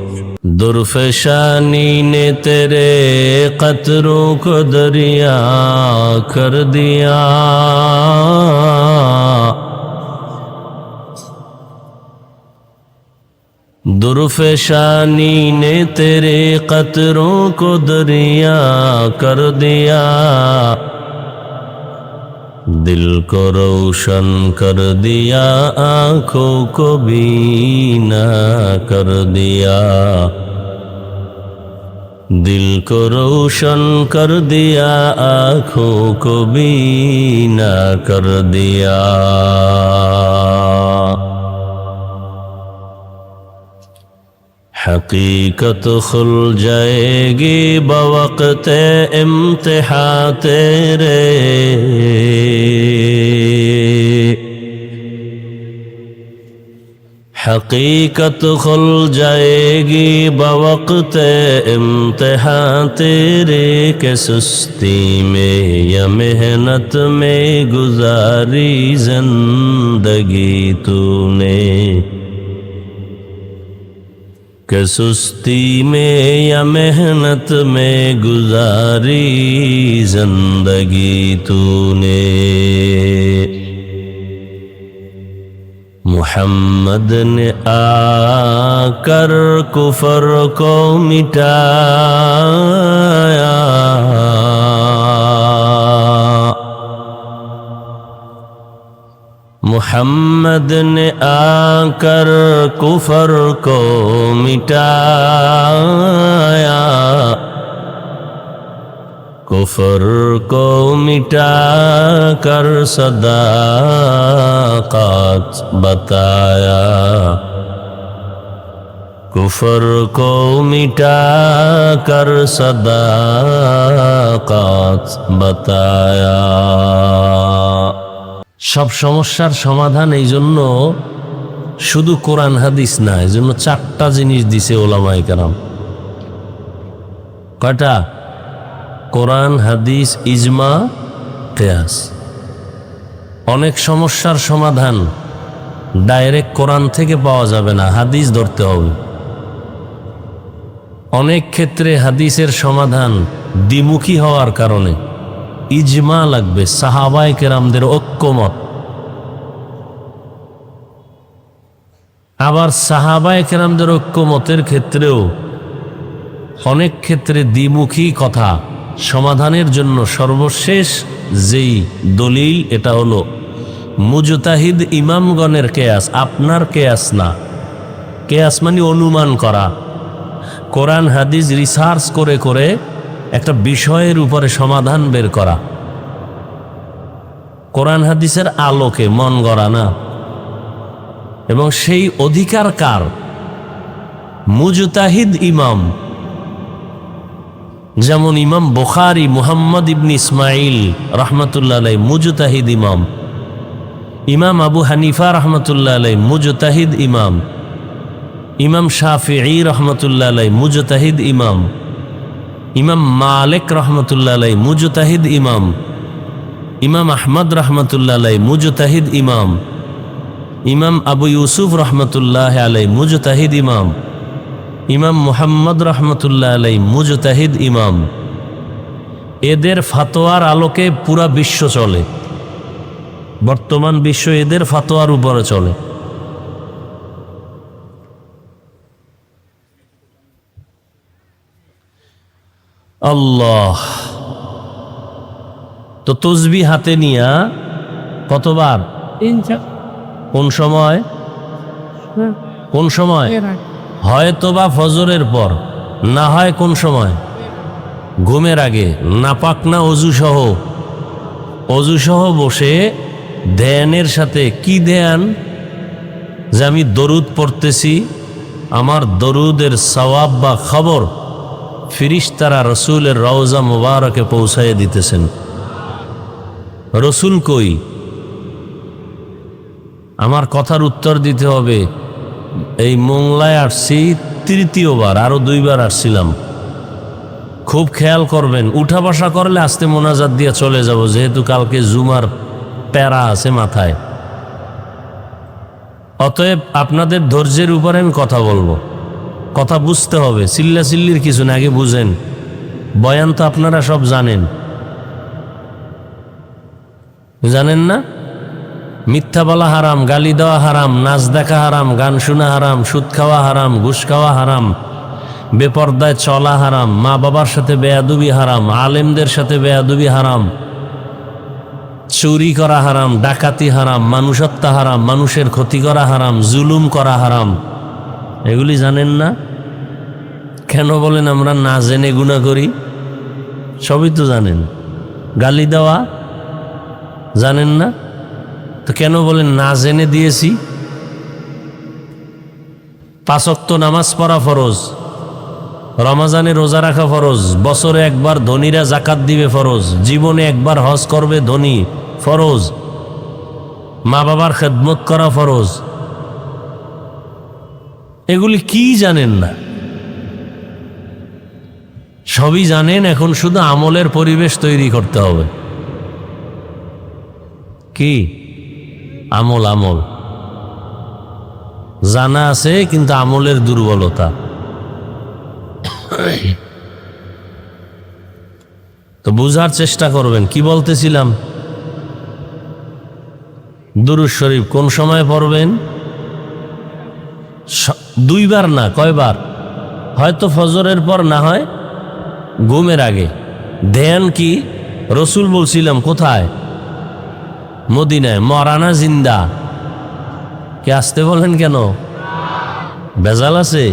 درفشانی نے تیرے قطروں کو دریا کر دیا درفشانی نے تیرے قطروں کو دریا کر دیا دل کو روشن کر دیا آنکھوں کو بینا کر دیا دل کو روشن کر دیا آنکھوں کو بینا کر دیا حقیقت کھل جائے گی بوقت امتحان تیرے حقیقت کھل جائے گی بوقت امتحان تیرے کہ سستی میں یا محنت میں گزاری زندگی تو نے کہ سستی میں یا محنت میں گزاری زندگی تو نے محمد نے آ کر کفر کو مٹایا محمد نے آ کر کفر کو مٹایا کفر کو مٹا کر صداقت بتایا کفر کو مٹا کر صداقت بتایا সব সমস্যার সমাধান এই জন্য শুধু কোরআন হাদিস না, এই জন্য 4টা জিনিস দিছে ওলামায়ে কেরাম। কয়টা? কোরআন, হাদিস, ইজমা, কিয়াস। অনেক সমস্যার সমাধান ডাইরেক্ট কোরআন থেকে পাওয়া যাবে না, হাদিস ধরতে হবে। অনেক ক্ষেত্রে হাদিসের সমাধান দ্বিমুখী হওয়ার কারণে ইজমা লাগবে, সাহাবায়ে কেরামদের ঐক্যমত। আবার সাহাবায়ে কেরামদের ঐক্যমতের ক্ষেত্রেও অনেক ক্ষেত্রে দ্বিমুখী কথা সমাধানের জন্য সর্বশেষ যেই দলিল এটা হলো মুজতাহিদ ইমামগণের কেয়াস, আপনার কেয়াস না। কেয়াস মানে অনুমান করা, কোরআন হাদিস রিসার্চ করে করে একটা বিষয়ের উপরে সমাধান বের করা, কোরআন হাদিসের আলোকে মন গড়া না। এবং সেই অধিকার কার? মুজতাহিদ ইমাম। যেমন ইমাম বুখারী মুহাম্মদ ইবনে ইসমাইল রাহমাতুল্লাহ আলাইহি মুজতাহিদ ইমাম, ইমাম আবু হানিফা রাহমাতুল্লাহ আলাইহি মুজতাহিদ ইমাম, ইমাম শাফিঈ রাহমাতুল্লাহ আলাইহি মুজতাহিদ ইমাম, ইমাম মালিক রাহমাতুল্লাহ আলাইহি মুজতাহিদ ইমাম, ইমাম আহমদ রাহমাতুল্লাহ আলাইহি মুজতাহিদ ইমাম, ইমাম আবু ইউসুফ রাহমাতুল্লাহ আলাইহি মুজতাহিদ ইমাম, ইমাম মুহাম্মদ রাহমাতুল্লাহ আলাইহি মুজতাহিদ ইমাম। এদের ফতোয়ার আলোকে পুরা বিশ্ব চলে, বর্তমান বিশ্ব এদের ফতোয়ার উপরে চলে। আল্লাহ। তো তসবিহ হাতে নিয়া কতবার? কোন সময়? কোন সময়? হয়তো বা ফজরের পর, না হয় কোন সময়? ঘুমের আগে। নাপাক না অজুসহ? অজুসহ বসে ধ্যানের সাথে কি ধ্যান? যে আমি দরুদ পড়তেছি, আমার দরুদের সওয়াব বা খবর ফিরিস্তারা রসুলের রওজা মুবারকে পৌঁছায় দিতেছেন। রসুল কই? আমার কথার উত্তর দিতে হবে। এই মোংলায় আসছি তৃতীয়বার, আরো 2 বার আসছিলাম। খুব খেয়াল করবেন, উঠা বসা করলে আস্তে মোনাজাত দিয়ে চলে যাব, যেহেতু কালকে জুমার প্যারা আছে মাথায়। অতএব আপনাদের ধৈর্যের উপরে আমি কথা বলবো, কথা বুঝতে হবে। চিল্লাচিল্লির কিছু না, আগে বুঝেন। বয়ান তো আপনারা সব জানেন, জানেন না? মিথ্যা বলা হারাম, গালি দেওয়া হারাম, নাচ দেখা হারাম, গান শোনা হারাম, সুদ খাওয়া হারাম, ঘুষ খাওয়া হারাম, বেপর্দায় চলা হারাম, মা বাবার সাথে বেয়াদবি হারাম, আলেমদের সাথে বেয়াদবি হারাম, চুরি করা হারাম, ডাকাতি হারাম, মানুষ হত্যা হারাম, মানুষের ক্ষতি করা হারাম, জুলুম করা হারাম। এগুলি জানেন না? কেন বলেন আমরা না জেনে গুনাহ করি? সবই তো জানেন। গালি দেওয়া জানেন না? তো কেন বলেন না জেনে দিয়েছি? 5 ওয়াক্ত নামাজ পড়া ফরজ, রমজানে রোজা রাখা ফরজ, বছরে একবার ধনীরা জাকাত দিবে ফরজ, জীবনে একবার হজ করবে ধনী ফরজ, মা বাবার খেদমত করা ফরজ। এগুলি কি জানেন না? সবই জানেন, এখন শুধু আমলের পরিবেশ তৈরি করতে হবে। কি আমল? আমল জানা আছে কিন্তু আমলের দুর্বলতা। তো বুঝার চেষ্টা করবেন। কি বলতেছিলাম? দুরূদ শরীফ কোন সময় পড়বেন? 2 বার না, কয়বার? হয়তো ফজরের পর, না হয় ঘুমের আগে। ধ্যান কি? রসুল বলছিলাম কোথায়? মদিনায়। মরানা জিন্দা? কে আসতে বলেন কেন? বেজাল আছে?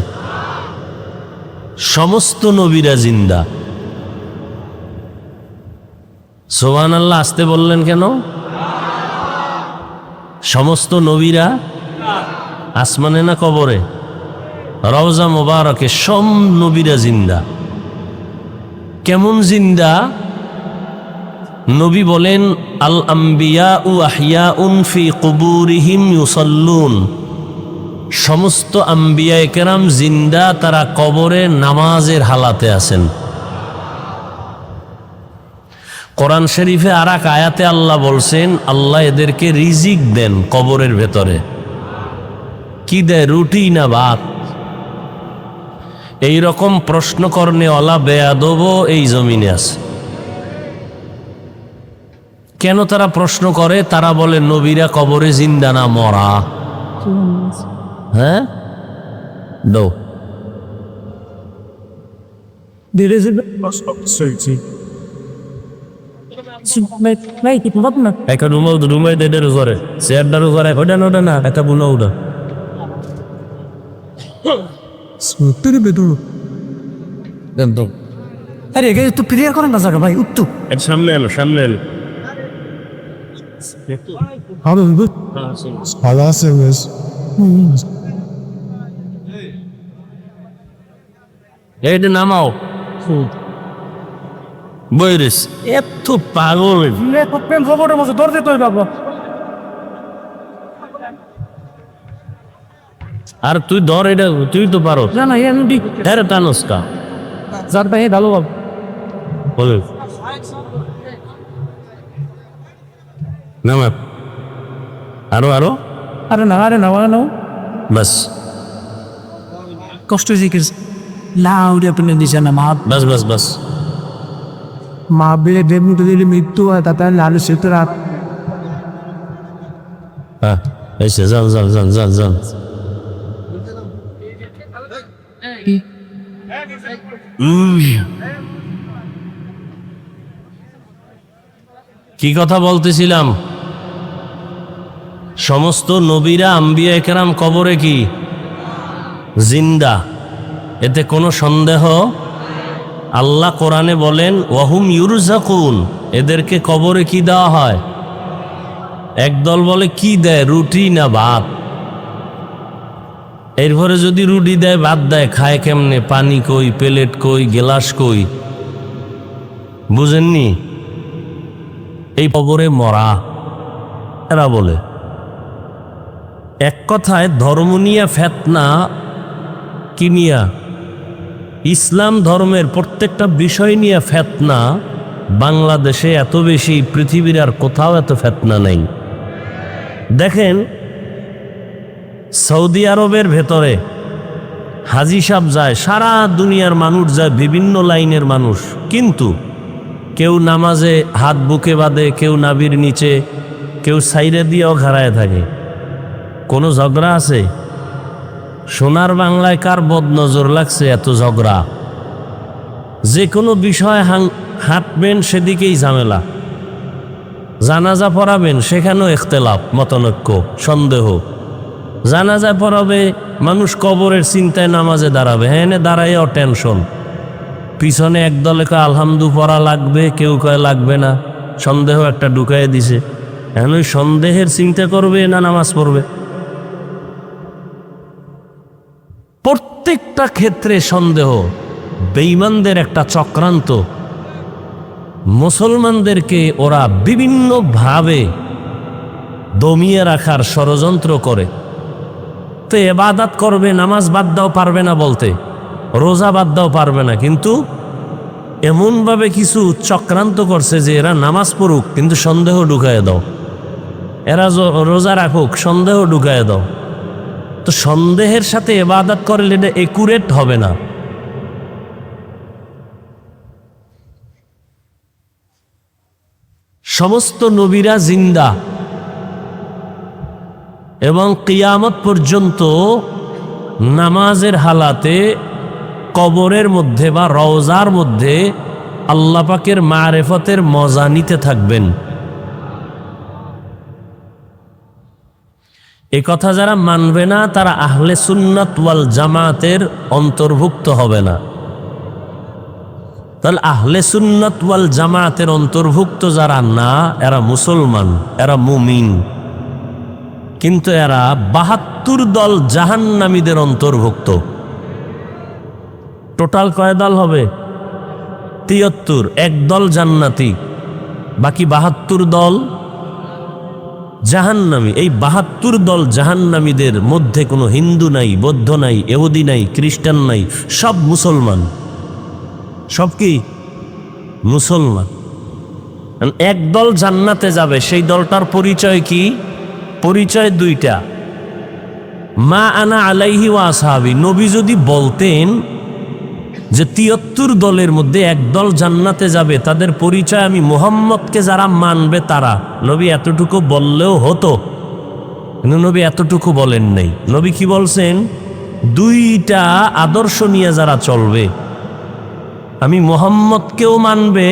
সমস্ত নবীরা জিন্দা। সুবহানাল্লাহ আসতে বললেন কেন? সমস্ত নবীরা আসমানে না কবরে? রওজা মুবারকে সব নবীরা জিন্দা। কেমন জিন্দা? নবী বলেন আল আম্বিয়াউ আহইয়াউন ফি কুবুরিহিম ইউসাল্লুন। সমস্ত আম্বিয়ায়ে কেরাম জিন্দা, তারা কবরে নামাজের হালাতে আছেন। কোরআন শরীফে আর এক আয়াতে আল্লাহ বলছেন, আল্লাহ এদেরকে রিজিক দেন কবরের ভেতরে। কি দেয়, রুটি না ভাত? এই রকম প্রশ্ন করনে ওলা বেয়াদবও এই জমিনে আছে। কেন তারা প্রশ্ন করে? তারা বলে নবীরা কবরে জিন্দা না মরা? হ্যাঁ, দো একটা রুমে দেড় করে চেয়ারটার উপরে ওটা না, ওটা না, একটা বুনো ওটা আরে তো ক্লিয়ার করেন না জায়গা ভাই, উত্তর সামনে এলো, সামনে এলো। এইটা নামাও বইরিস, এত পাগল। খবরের মধ্যে দরজে তো বাবা। আর তুই ধর এটা, তুই তো পারো না না এমনি হ্যাঁ টানস কা যার ভাই ভালো বাবা। বলে নামা, আরো আরো, আরে না আরে না আরে না বাস কষ্ট জিজ্ঞেস লাউড আপনি দিছে না মা বাস বাস বাস। মা বেলে দেবনি তো দিলে মৃত্যু হয় তাতে লালু সেতু রাত হ্যাঁ এসে যান যান যান যান যান। কি কথা বলতেছিলাম? সমস্ত নবীরা আম্বিয়া কেরাম কবরে কি জিন্দা, এতে কোনো সন্দেহ? আল্লাহ কোরআনে বলেন ওয়াহুম ইউরজাকুন, এদেরকে কবরে কি দেওয়া হয়? একদল বলে কি দেয়, রুটি না ভাত? এরপরে যদি রুটি দেয় ভাত দেয়, খায় কেমনে? পানি কই, প্লেট কই, গেলাস কই? বুঝেননি? এই কবরে মরা এরা বলে। এক কথায় ধর্ম নিয়ে ফেতনা কি নিয়া? ইসলাম ধর্মের প্রত্যেকটা বিষয় নিয়ে ফেতনা। বাংলাদেশে এত বেশি, পৃথিবীর আর কোথাও এত ফেতনা নেই। দেখেন সৌদি আরবের ভেতরে হাজি সাহেব যায়, সারা দুনিয়ার মানুষ যায়, বিভিন্ন লাইনের মানুষ, কিন্তু কেউ নামাজে হাত বুকে বাঁধে, কেউ নাভির নিচে, কেউ সাইরে দিয়েও ঘাড়ায় থাকে। কোনো ঝগড়া আছে? সোনার বাংলায় কার বদনজর লাগছে এত ঝগড়া? যে কোনো বিষয় হাঁটবেন সেদিকেই ঝামেলা, জানাজা পড়াবেন সেখানেও ইখতিলাফ, মতনৈক্য, সন্দেহ। জানাজা পড়াবে মানুষ, কবরের চিন্তায় নামাজে দাঁড়াবে, হ্যাঁ দাঁড়াইও টেনশন। পিছনে একদলে কয় আলহামদু পড়া লাগবে, কেউ কয় লাগবে না, সন্দেহ একটা ঢুকাই দিছে। এখন ওই সন্দেহের চিন্তা করবে না নামাজ পড়বে? প্রত্যেকটা ক্ষেত্রে সন্দেহ। বেঈমানদের একটা চক্রান্ত, মুসলমানদেরকে ওরা বিভিন্নভাবে দমিয়ে রাখার ষড়যন্ত্র করে। তো ইবাদত করবে, নামাজ বাদ দাও পারবে না বলতে, রোজা বাদ দাও পারবে না, কিন্তু এমনভাবে কিছু চক্রান্ত করছে যে এরা নামাজ পড়ুক কিন্তু সন্দেহ ঢুকায় দাও, এরা রোজা রাখুক সন্দেহ ঢুকায় দাও। তো সন্দেহের সাথে ইবাদত করলে এটা একুরেট হবে না। সমস্ত নবীরা জিন্দা এবং কিয়ামত পর্যন্ত নামাজের হালাতে কবরের মধ্যে বা রওজার মধ্যে আল্লাহ পাকের মারেফতের মজা নিতে থাকবেন। এ কথা যারা মানবে না তারা আহলে সুন্নাত ওয়াল জামাতের অন্তর্ভুক্ত হবে না। তাহলে আহলে সুন্নাত ওয়াল জামাতের অন্তর্ভুক্ত যারা না, এরা মুসলমান, এরা মুমিন, কিন্তু এরা ৭২ দল জাহান্নামীদের অন্তর্ভুক্ত। টোটাল কয় দল হবে? ৭৩। এক দল জান্নাতি, বাকি ৭২ দল জাহান্নামী। এই ৭২ দল জাহান্নামীদের মধ্যে কোনো হিন্দু নাই, বৌদ্ধ নাই, ইহুদি নাই, খ্রিস্টান নাই, সব মুসলমান। সব কি মুসলমান। এক দল জান্নাতে যাবে, সেই দলটার পরিচয় কি? পরিচয় দুইটা। মা আনা আলাইহি ওয়া আসহাবি, নবী যদি বলতেন যে ৭৩ দলের মধ্যে এক দল জান্নাতে যাবে, তাদের পরিচয় আমি মুহাম্মদকে যারা মানবে তারা, নবী এতটুকু বললেও হতো। কিন্তু নবী এতটুকু বলেন নাই। নবী কি বলছেন? দুইটা আদর্শ নিয়ে যারা চলবে, আমি মুহাম্মদকেও মানবে,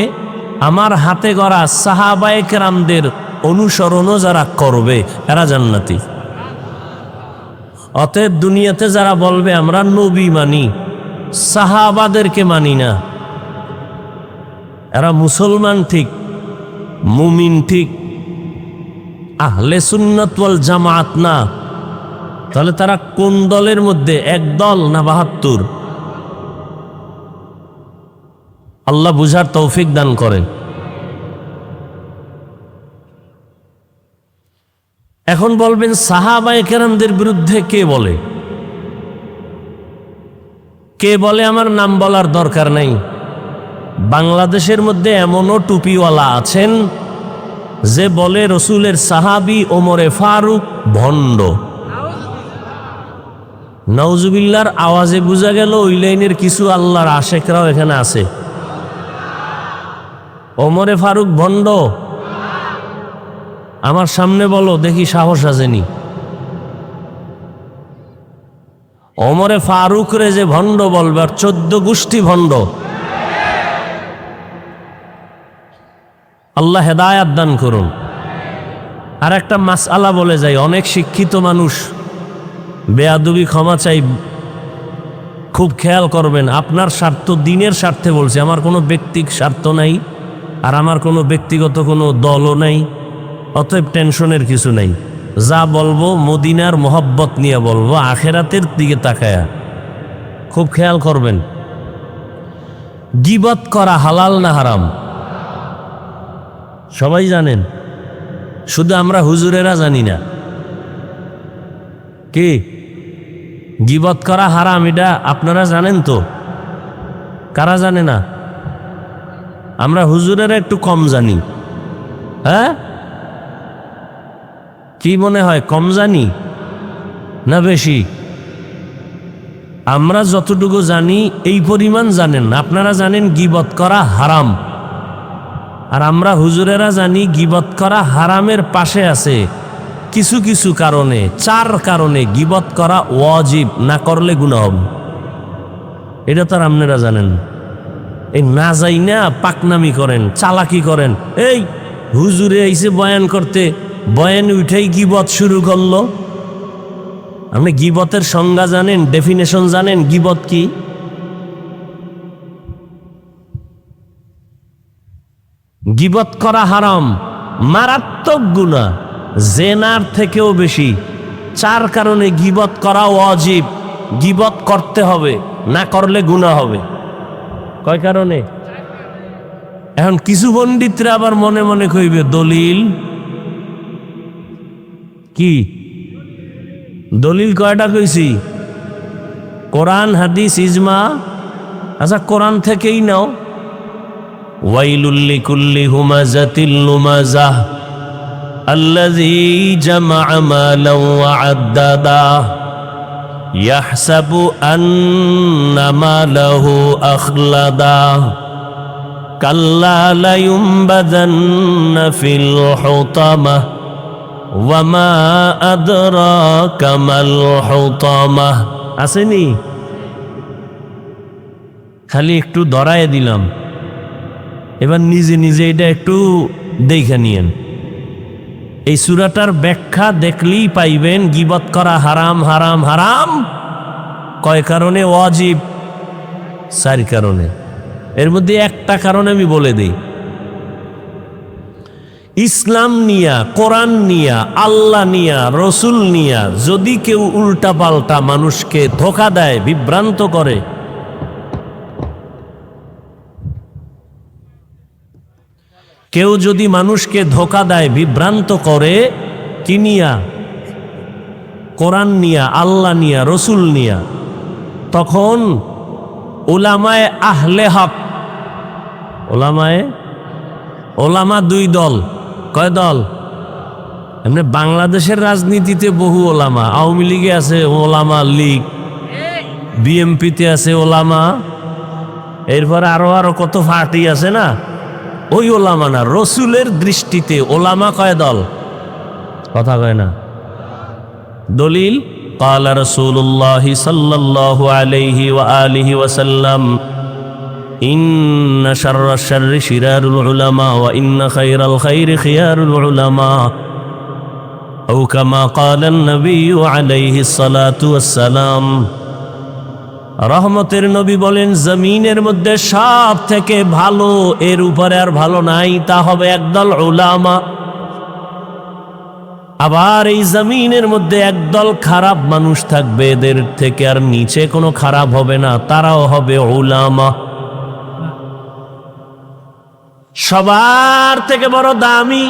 আমার হাতে গড়া সাহাবায়ে কেরামদের অনুসরণও যারা করবে এরা জান্নাতি। অতএব দুনিয়াতে যারা বলবে আমরা নবী মানি, সাহাবাদেরকে মানি না, এরা মুসলমান ঠিক, মুমিন ঠিক, আহলে সুন্নাত ওয়াল জামাত না। তাহলে তারা কোন দলের মধ্যে? এক দল না ৭২? আল্লাহ বুঝার তৌফিক দান করেন। এখন বলবেন সাহাবায়ে কেরামদের বিরুদ্ধে কে বলে? কে বলে আমার নাম বলার দরকার নাই। বাংলাদেশের মধ্যে এমনও টুপিওয়ালা আছেন যে বলে রসুলের সাহাবী ওমরে ফারুক ভণ্ড। নাউজুবিল্লাহর আওয়াজে বোঝা গেল ওই লাইনের কিছু আল্লাহর আশেকরাও এখানে আছে। ওমরে ফারুক ভণ্ড? আমার সামনে বলো দেখি, সাহস আসেনি। ওমরে ফারুক রে যে ভণ্ড বলবে, আর 14 গোষ্ঠী ভণ্ড। আল্লাহ হেদায়াত দান করুন। আর একটা মাসআলা বলে যাই, অনেক শিক্ষিত মানুষ, বেয়াদবি ক্ষমা চাই, খুব খেয়াল করবেন। আপনার স্বার্থ, দিনের স্বার্থে বলছি, আমার কোনো ব্যক্তিক স্বার্থ নাই, আর আমার কোনো ব্যক্তিগত কোনো দলও নাই, অতএব টেনশনের কিছু নাই। যা বলবো মদিনার মোহব্বত নিয়ে বলবো, আখেরাতের দিকে তাকায়া। খুব খেয়াল করবেন। গীবত করা হালাল না হারাম? সবাই জানেন, শুধু আমরা হুজুরেরা জানি না। কি গীবত করা হারাম এটা আপনারা জানেন তো? কারা জানে না? আমরা হুজুরেরা একটু কম জানি। হ্যাঁ, কি মনে হয়, কম জানি না বেশি? আমরা যতটুকু জানি এই পরিমাণ জানেন না। আপনারা জানেন গীবত করা হারাম, আর আমরা হুজুরেরা জানি গীবত করা হারামের পাশে আছে কিছু কিছু কারণে, 4 কারণে গীবত করা ওয়াজিব, না করলে গুনাহ হবে। এটা তো আর আপনারা জানেন। এই না যাই না পাকনামি করেন, চালাকি করেন। এই হুজুরে আইছে বয়ান করতে, বয়ান উঠেই গীবত শুরু করলো। আপনি গীবতের সংজ্ঞা জানেন, ডেফিনেশন জানেন গীবত কি? গীবত করা হারাম, মারাত্মক গুনাহ, জেনার থেকেও বেশি। 4 কারণে গীবত করা ওয়াজিব, গীবত করতে হবে, না করলে গুনাহ হবে। কয় কারণে? এখন কিছু পণ্ডিতরা আবার মনে মনে কইবে দলিল। কি দলিল? কয়টা কইছি? কোরআন, হাদিস, ইজমা। আচ্ছা, কোরআন থেকেই নাও। ওয়াইলুল লিকুল্লি হুমাযাতিল লুমাযাহ আল্লাযী জামা'a মালান ওয়া আদ্দাদা ইয়াহসাবু আন্না মালাহু আখলাদা কাল্লা লায়ুমবাযান্না ফিল হুতামাহ ওয়া মা আদরাকা মাল হুতামাহ। আসেনি? খালি একটু ধরায় দিলাম, এবার নিজে নিজে এটা একটু দেখে নিয়েন। এই সূরাটার ব্যাখ্যা দেখলেই পাইবেন গীবত করা হারাম হারাম হারাম। কয় কারণে ওয়াজিব? 4 কারণে। এর মধ্যে একটা কারণ আমি বলে দিই। ইসলাম নিয়া, কোরআন নিয়া, আল্লাহ নিয়া, রসুল নিয়া যদি কেউ উল্টা পাল্টা মানুষকে ধোঁকা দেয়, বিভ্রান্ত করে, কেউ যদি মানুষকে ধোঁকা দেয়, বিভ্রান্ত করে, কি নিয়া? কোরআন নিয়া, আল্লাহ নিয়া, রসুল নিয়া, তখন উলামায়ে আহলে হক, ওলামা 2 দল। কয় দল? এমনি বাংলাদেশের রাজনীতিতে বহু ওলামা, আওয়ামী লীগে আছে ওলামা লীগ, বিএমপিতে আছে ওলামা, এরপরে আরো কত পার্টি আছে না, ওই ওলামা না। রসুলের দৃষ্টিতে ওলামা কয় দল? কথা কয় না। দলিল قال رسول الله صلى الله عليه وآله وسلم إن شر الشر شرار العلماء وإن خير الخير خيار العلماء أو كما قال النبي عليه الصلاة والسلام। রহমতের নবী বলেন, জমিনের মধ্যে সব থেকে ভালো, এর উপরে আর ভালো নাই, তা হবে একদল উলামা। আবার এই জমিনের মধ্যে একদল খারাপ মানুষ থাকবে, এদের থেকে আর নিচে কোনো খারাপ হবে না, তারাও হবে উলামা। সবার থেকে বড় দামি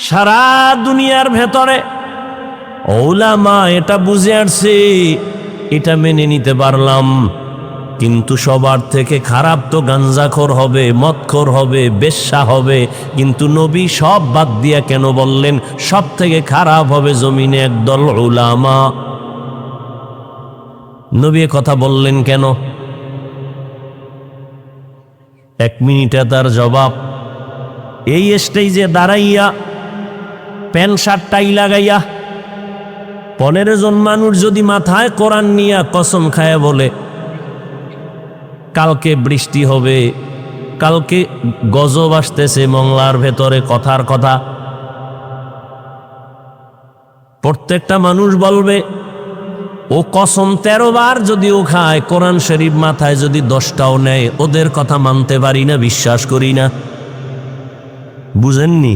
সারা দুনিয়ার ভেতরে উলামা, এটা বুঝে আসছে, এটা মেনে নিতে পারলাম। কিন্তু সবার থেকে খারাপ তো গাঞ্জাখোর হবে, মদখোর হবে, বেশ্যা হবে। কিন্তু নবী সব বাদ দিয়া কেন বললেন সব থেকে খারাপ হবে জমিনে একদল উলামা? নবী কথা বললেন কেন? এক মিনিটে তার জবাব। এই স্টেজে দাঁড়াইয়া প্যান্ট শার্ট টাই লাগাইয়া 15 জন মানুষ যদি মাথায় কোরআন নিয়া কসম খায় বলে কালকে বৃষ্টি হবে, কালকে গজব আসতেছে মংলার ভেতরে, কথার কথা, প্রত্যেকটা মানুষ বলবে ও কসম 13 বার যদি ও খায়, কোরআন শরীফ মাথায় যদি 10টাও নেয়, ওদের কথা মানতে পারি না, বিশ্বাস করি না। বুঝেননি?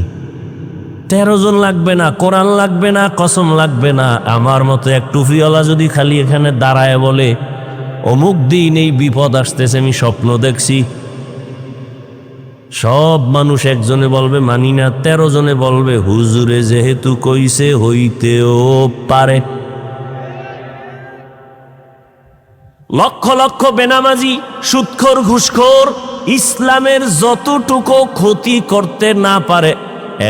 13 জন লাগবে না, কোরআন লাগবে না, কসম লাগবে না। আমার মতো এক টুপিওয়ালা যদি খালি এখানে দাঁড়ায় বলে অমুক দিন এই বিপদ আসতেছে, আমি স্বপ্ন দেখছি, সব মানুষ একজনে বলবে মানি না, 13 জনে বলবে হুজুরে যেহেতু কইছে হইতেও পারে। লক্ষ লক্ষ বেনামাজি, সুদখোর, ঘুষখোর ইসলামের যতটুকু ক্ষতি করতে না পারে,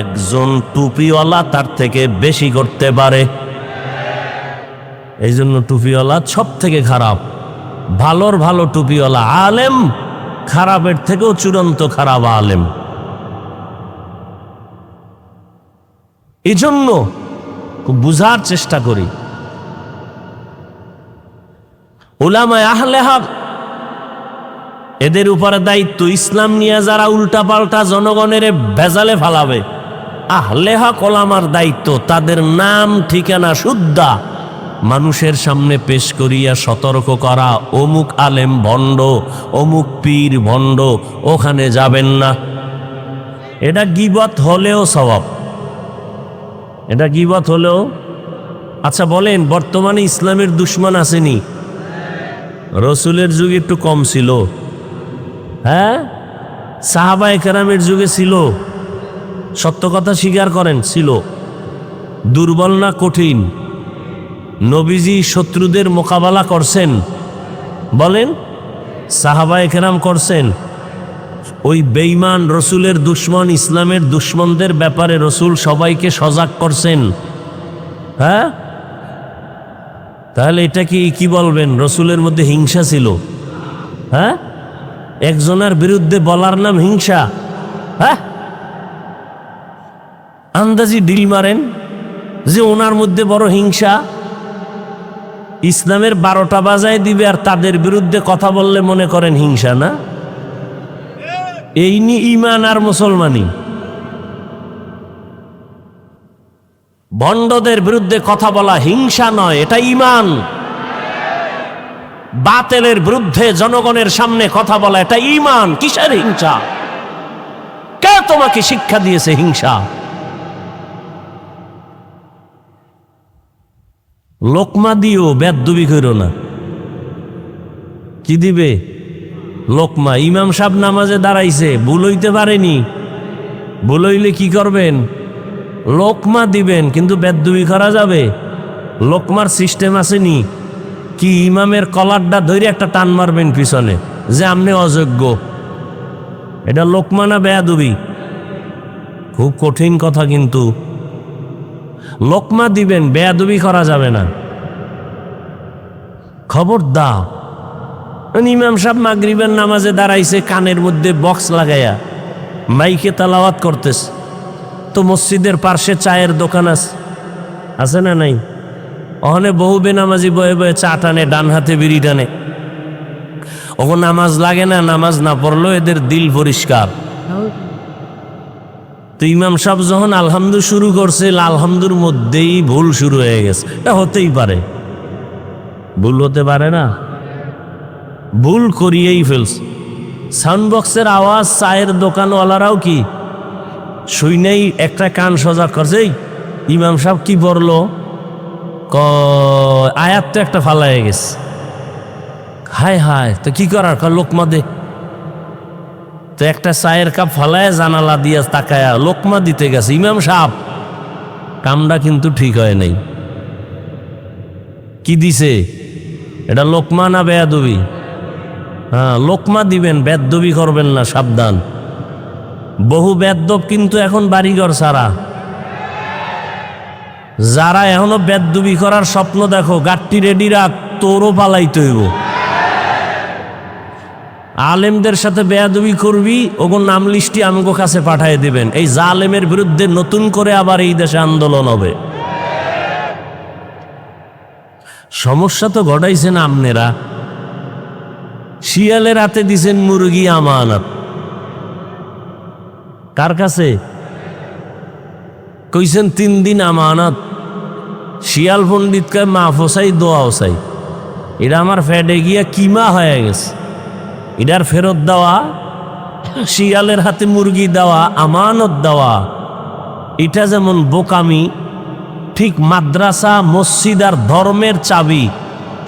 একজন টুপিওয়ালা তার থেকে বেশি করতে পারে। এই জন্য টুপিওয়ালা সব থেকে খারাপ। ভালোর ভালো টুপিওয়ালা আলেম, খারাপের থেকেও চূড়ান্ত খারাপ আলেম। এই জন্য খুব বুঝার চেষ্টা করি, উলামায়ে আহলে হক এদের উপরে দায়িত্ব, ইসলাম নিয়ে যারা উল্টা পাল্টা জনগণের ভেজালে ফালাবে, আহলে হক ওলামার দায়িত্ব তাদের নাম ঠিকানা শুদ্ধা মানুষের সামনে পেশ করিয়া সতর্ক করা, অমুক আলেম ভণ্ড, অমুক পীর ভণ্ড, ওখানে যাবেন না। এটা গীবত হলেও সওয়াব, এটা গীবত হলেও। আচ্ছা বলেন, বর্তমানে ইসলামের দুশ্মন আসেনি? রসুলের যুগে একটু কম ছিল, হ্যাঁ, সাহাবায়ে কেরামের যুগে ছিল, সত্য কথা স্বীকার করেন, ছিল। দুর্বল না কঠিন? নবীজি শত্রুদের মোকাবেলা করছেন, বলেন, সাহাবায়ে কেরাম করছেন। ওই বেঈমান রসুলের দুশ্মন, ইসলামের দুশ্মনদের ব্যাপারে রসুল সবাইকে সজাগ করছেন, হ্যাঁ? তাহলে এটা কি বলবেন, রসুলের মধ্যে হিংসা ছিল? হ্যাঁ, একজনের বিরুদ্ধে বলার নাম হিংসা? হ্যাঁ, আন্দাজি ডিল মারেন যে ওনার মধ্যে বড় হিংসা। ইসলামের 12টা বাজায় দিবে আর তাদের বিরুদ্ধে কথা বললে মনে করেন হিংসা না? এই নি ঈমান আর মুসলমানি। ভণ্ডদের বিরুদ্ধে কথা বলা হিংসা নয়, এটা ঈমান। বাতিলের বিরুদ্ধে জনগণের সামনে কথা বলা এটা ঈমান। কিসের হিংসা? কে তোমাকে শিক্ষা দিয়েছে হিংসা? লোকমা দিও, বেদবি করো না। কি দিবে? লোকমা। ইমাম সাহেব নামাজে দাঁড়াইছে, ভুল হইতে পারেনি, ভুল হইলে কি করবেন? লোকমা দিবেন, কিন্তু বেদবি করা যাবে? লোকমার সিস্টেম আসেনি? কি ইমামের কলারটা ধরে একটা টান মারবেন পিছনে যে আপনি অযোগ্য? এটা লোকমা না বেয়াদবি? খুব কঠিন কথা, কিন্তু লোকমা দিবেন, বেয়াদবি করা যাবে না। খবরদার। ইমাম সাহেব মাগরিবের নামাজে দাঁড়াইছে, কানের মধ্যে বক্স লাগাইয়া মাইকে তালাওয়াত করতেছে, তো মসজিদের পার্শ্বে চায়ের দোকান আছে না নাই? ওখানে বহু বেনামাজি বয়ে বয়ে চা টানে, ডান হাতে বিড়ি টানে। ওখানে নামাজ লাগে না, নামাজ না পড়লেও এদের দিল পরিষ্কার। তো ইমাম সাহেব যখন আলহামদু শুরু করছে, আলহামদুর মধ্যেই ভুল শুরু হয়ে গেছে। এটা হতেই পারে, ভুল হতে পারে না? ভুল করিয়েই ফেলছে। সাউন্ড বক্সের আওয়াজ চায়ের দোকানওয়ালারাও কি শুনেই একটা কান সোজা করছে। ইমাম সাহেব কি পড়লো, আয়াত তো একটা ফালাই গেছে। হায় হায়, তো কি করার, লোকমা দে। তো একটা চায়ের কাপ ফালায় জানালা দিয়া তাকায়া লোকমা দিতে গেছে ইমাম সাহেব। কামটা কিন্তু ঠিক হয় নাই। কি দিছে এটা, লোকমা না বেয়াদবি? হ্যাঁ, লোকমা দিবেন, বেদবি করবেন না, সাবধান। বহু বেদব কিন্তু এখন বাড়িঘর ছাড়া। যারা এখনো বেদবি করার স্বপ্ন দেখো, গাট্টি রেডি রাখ, তোরও পালাইতে হইব। আলেমদের সাথে বেয়াদবি করবি, ওগুন নাম লিস্টি আমগো কাছে পাঠিয়ে দিবেন। এই জালেমের বিরুদ্ধে নতুন করে আবার এই দেশে আন্দোলন হবে। সমস্যা তো ঘটাইছেন আপনারা। শিয়ালের হাতে দিছেন মুরগি আমানত। কার কাছে কইছেন 3 দিন আমানত? শিয়াল পণ্ডিতকে মাফও চাই, দোয়াও চাই। এটা আমার ফেডে গিয়া কিমা হয়ে গেছে। এটার ফেরত দেওয়া, শিয়ালের হাতে মুরগি দেওয়া, আমানত দেওয়া, এটা যেমন বোকামি, ঠিক মাদ্রাসা, মসজিদ আর ধর্মের চাবি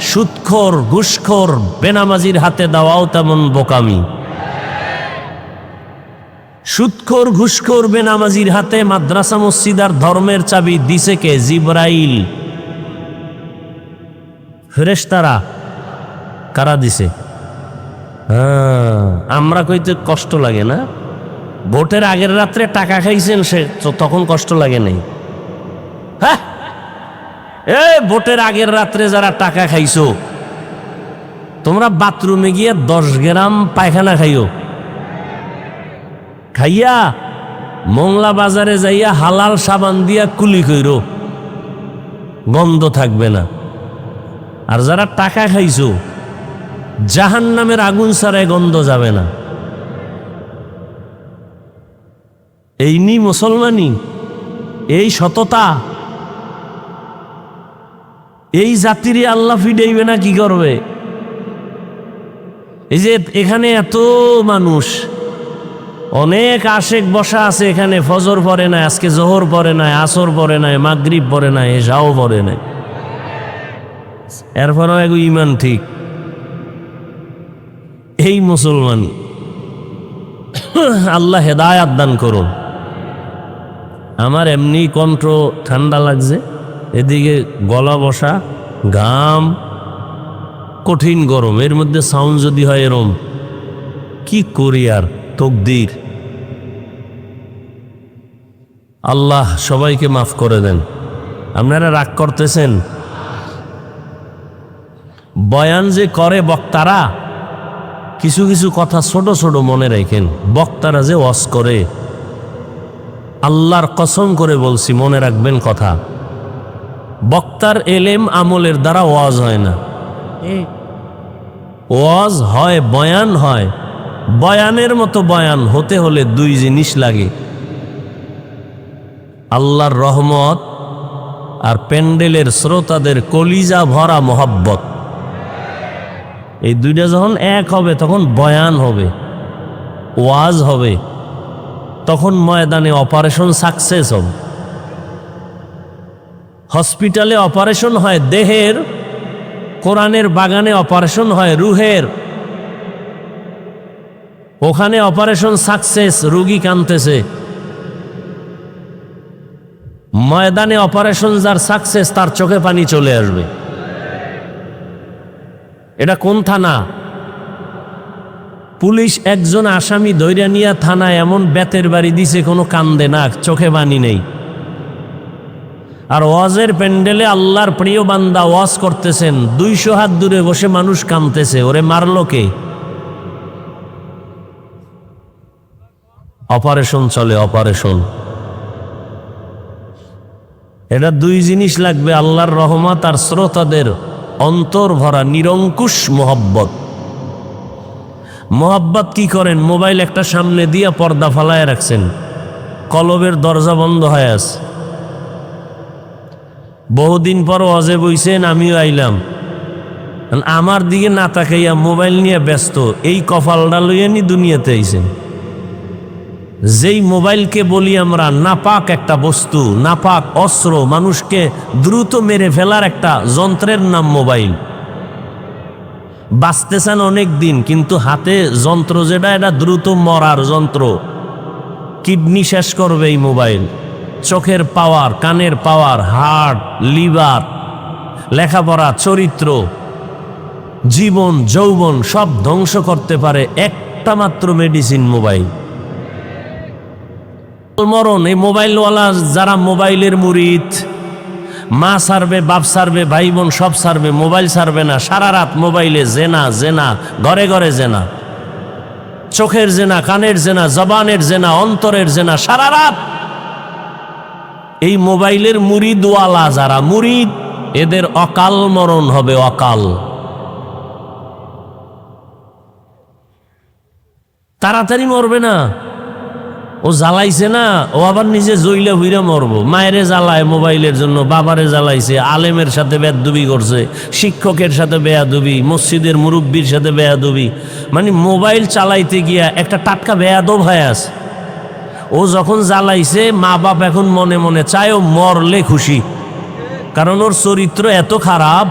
সুদখোর, ঘুষখোর, বেনামাজির হাতে দেওয়াও তেমন বোকামি। সুদখোর, ঘুষখোর, বেনামাজির হাতে মাদ্রাসা, মসজিদ আর ধর্মের চাবি দিছে কে? জিবরাইল। ফেরেশতারা। কারা দিছে? আমরা কইতে কষ্ট লাগে না? ভোটের আগের রাত্রে টাকা খাইছেন, সে তখন কষ্ট লাগে নাই? হ্যাঁ, ভোটের আগের রাত্রে যারা টাকা খাইছো, তোমরা বাথরুমে গিয়ে 10 গ্রাম পায়খানা খাইও, খাইয়া মোংলা বাজারে যাইয়া হালাল সাবান দিয়া কুলি কইরো, গন্ধ থাকবে না। আর যারা টাকা খাইছো, জাহান্নামের আগুন ছাড়াই গন্ধ যাবে না। এই নি মুসলমানি, এই সততা, এই জাতিরই আল্লাহ ফিডাইবে না কি করবে? এই যে এখানে এত মানুষ, অনেক আশেক বসা আছে এখানে, ফজর পড়ে নাই, আজকে জোহর পড়ে নাই, আসর পড়ে নাই, মাগরিব পড়ে নাই, এশাও পড়ে নাই, এরপরও এক ইমান ঠিক। এই মুসলমানি। আল্লাহ হেদায়াত দান করুন। আমার এমনি কণ্ঠ ঠান্ডা লাগছে, এদিকে গলা বসা, ঘাম, কঠিন গরম, এর মধ্যে সাউন্ড যদি হয় এরম, কি করি আর? তকদির। আল্লাহ সবাইকে মাফ করে দেন। আপনারা রাগ করতেছেন? বয়ান যে করে বক্তারা, কিছু কিছু কথা ছোট ছোট মনে রাখেন। বক্তারা যে ওয়াজ করে, আল্লাহর কসম করে বলছি, মনে রাখবেন কথা। বক্তার এলেম আমলের দ্বারা ওয়াজ হয় না। ওয়াজ হয়, বয়ান হয়। বয়ানের মতো বয়ান হতে হলে 2 জিনিস লাগে, আল্লাহর রহমত আর প্যান্ডেলের শ্রোতাদের কলিজা ভরা মোহাব্বত। এই 2টা যখন এক হবে, তখন বয়ান হবে, ওয়াজ হবে, তখন ময়দানে অপারেশন সাকসেস হবে। হসপিটালে অপারেশন হয় দেহের, কোরআনের বাগানে অপারেশন হয় রুহের। ওখানে অপারেশন সাকসেস, রুগী কাঁদতেছে। ময়দানে অপারেশন যার সাকসেস, তার চোখে পানি চলে আসবে। এটা কোন থানা? পুলিশ একজন আসামি ধইরা নিয়া থানায় এমন বেতের বাড়ি দিছে, কোনো কান্দে না, চোখে পানি নেই। আর ওয়াজের প্যান্ডেলে আল্লাহর প্রিয় বান্দা ওয়াজ করতেছেন, 200 হাত দূরে বসে মানুষ কাঁদতেছে, ওরে মারলো কে? অপারেশন চলে, অপারেশন। এটা 2 জিনিস লাগবে, আল্লাহর রহমত আর শ্রোতাদের অন্তর ভরা নিরঙ্কুশ মোহব্বত। মোহব্বত কি করেন? মোবাইল একটা সামনে দিয়া পর্দা ফালায় রাখছেন, কলবের দরজা বন্ধ হয়ে আছে। বহুদিন পর ওয়াজে বইছেন, আমিও আইলাম, আমার দিকে না তাকাইয়া মোবাইল নিয়ে ব্যস্ত, এই কপালটা লইয়া নি দুনিয়াতে আইছেন। যেই মোবাইলকে বলি আমরা নাপাক একটা বস্তু, নাপাক অস্ত্র, মানুষকে দ্রুত মেরে ফেলার একটা যন্ত্রের নাম মোবাইল। বাঁচতেছেন অনেক দিন, কিন্তু হাতে যন্ত্র যেটা, এটা দ্রুত মরার যন্ত্র। কিডনি শেষ করবে এই মোবাইল, চোখের পাওয়ার, কানের পাওয়ার, হার্ট, লিভার, লেখাপড়া, চরিত্র, জীবন, যৌবন সব ধ্বংস করতে পারে একটা মাত্র মেডিসিন, মোবাইল। মরণ এই মোবাইলওয়ালা যারা মোবাইলের মুরিদ, মা সারবে, বাপ সারবে, ভাই বোন সব সারবে, মোবাইল সারবে না। সারা রাত মোবাইলে জেনা, জেনা, ঘরে ঘরে জেনা, চোখের জেনা, কানের জেনা, জবানের জেনা, অন্তরের জেনা, সারা রাত। এই মোবাইলের মুরিদওয়ালা যারা মুরিদ, এদের অকাল মরণ হবে, অকাল। তাড়াতাড়ি মরবে না, ও জ্বালাইছে না, ও আবার নিজে জইলে হইরা মরবো। মায়েরে জ্বালায় মোবাইলের জন্য, বাবারে জ্বালাইছে, আলেমের সাথে বেয়াদবি করছে, শিক্ষকের সাথে বেয়াদবি, মসজিদের মুরব্বীর সাথে বেয়াদবি। মানে মোবাইল চালাইতে গিয়া একটা টাটকা বেয়াদব হয়ে আছে। ও যখন জ্বালাইছে, মা বাপ এখন মনে মনে চায় ও মরলে খুশি, কারণ ওর চরিত্র এত খারাপ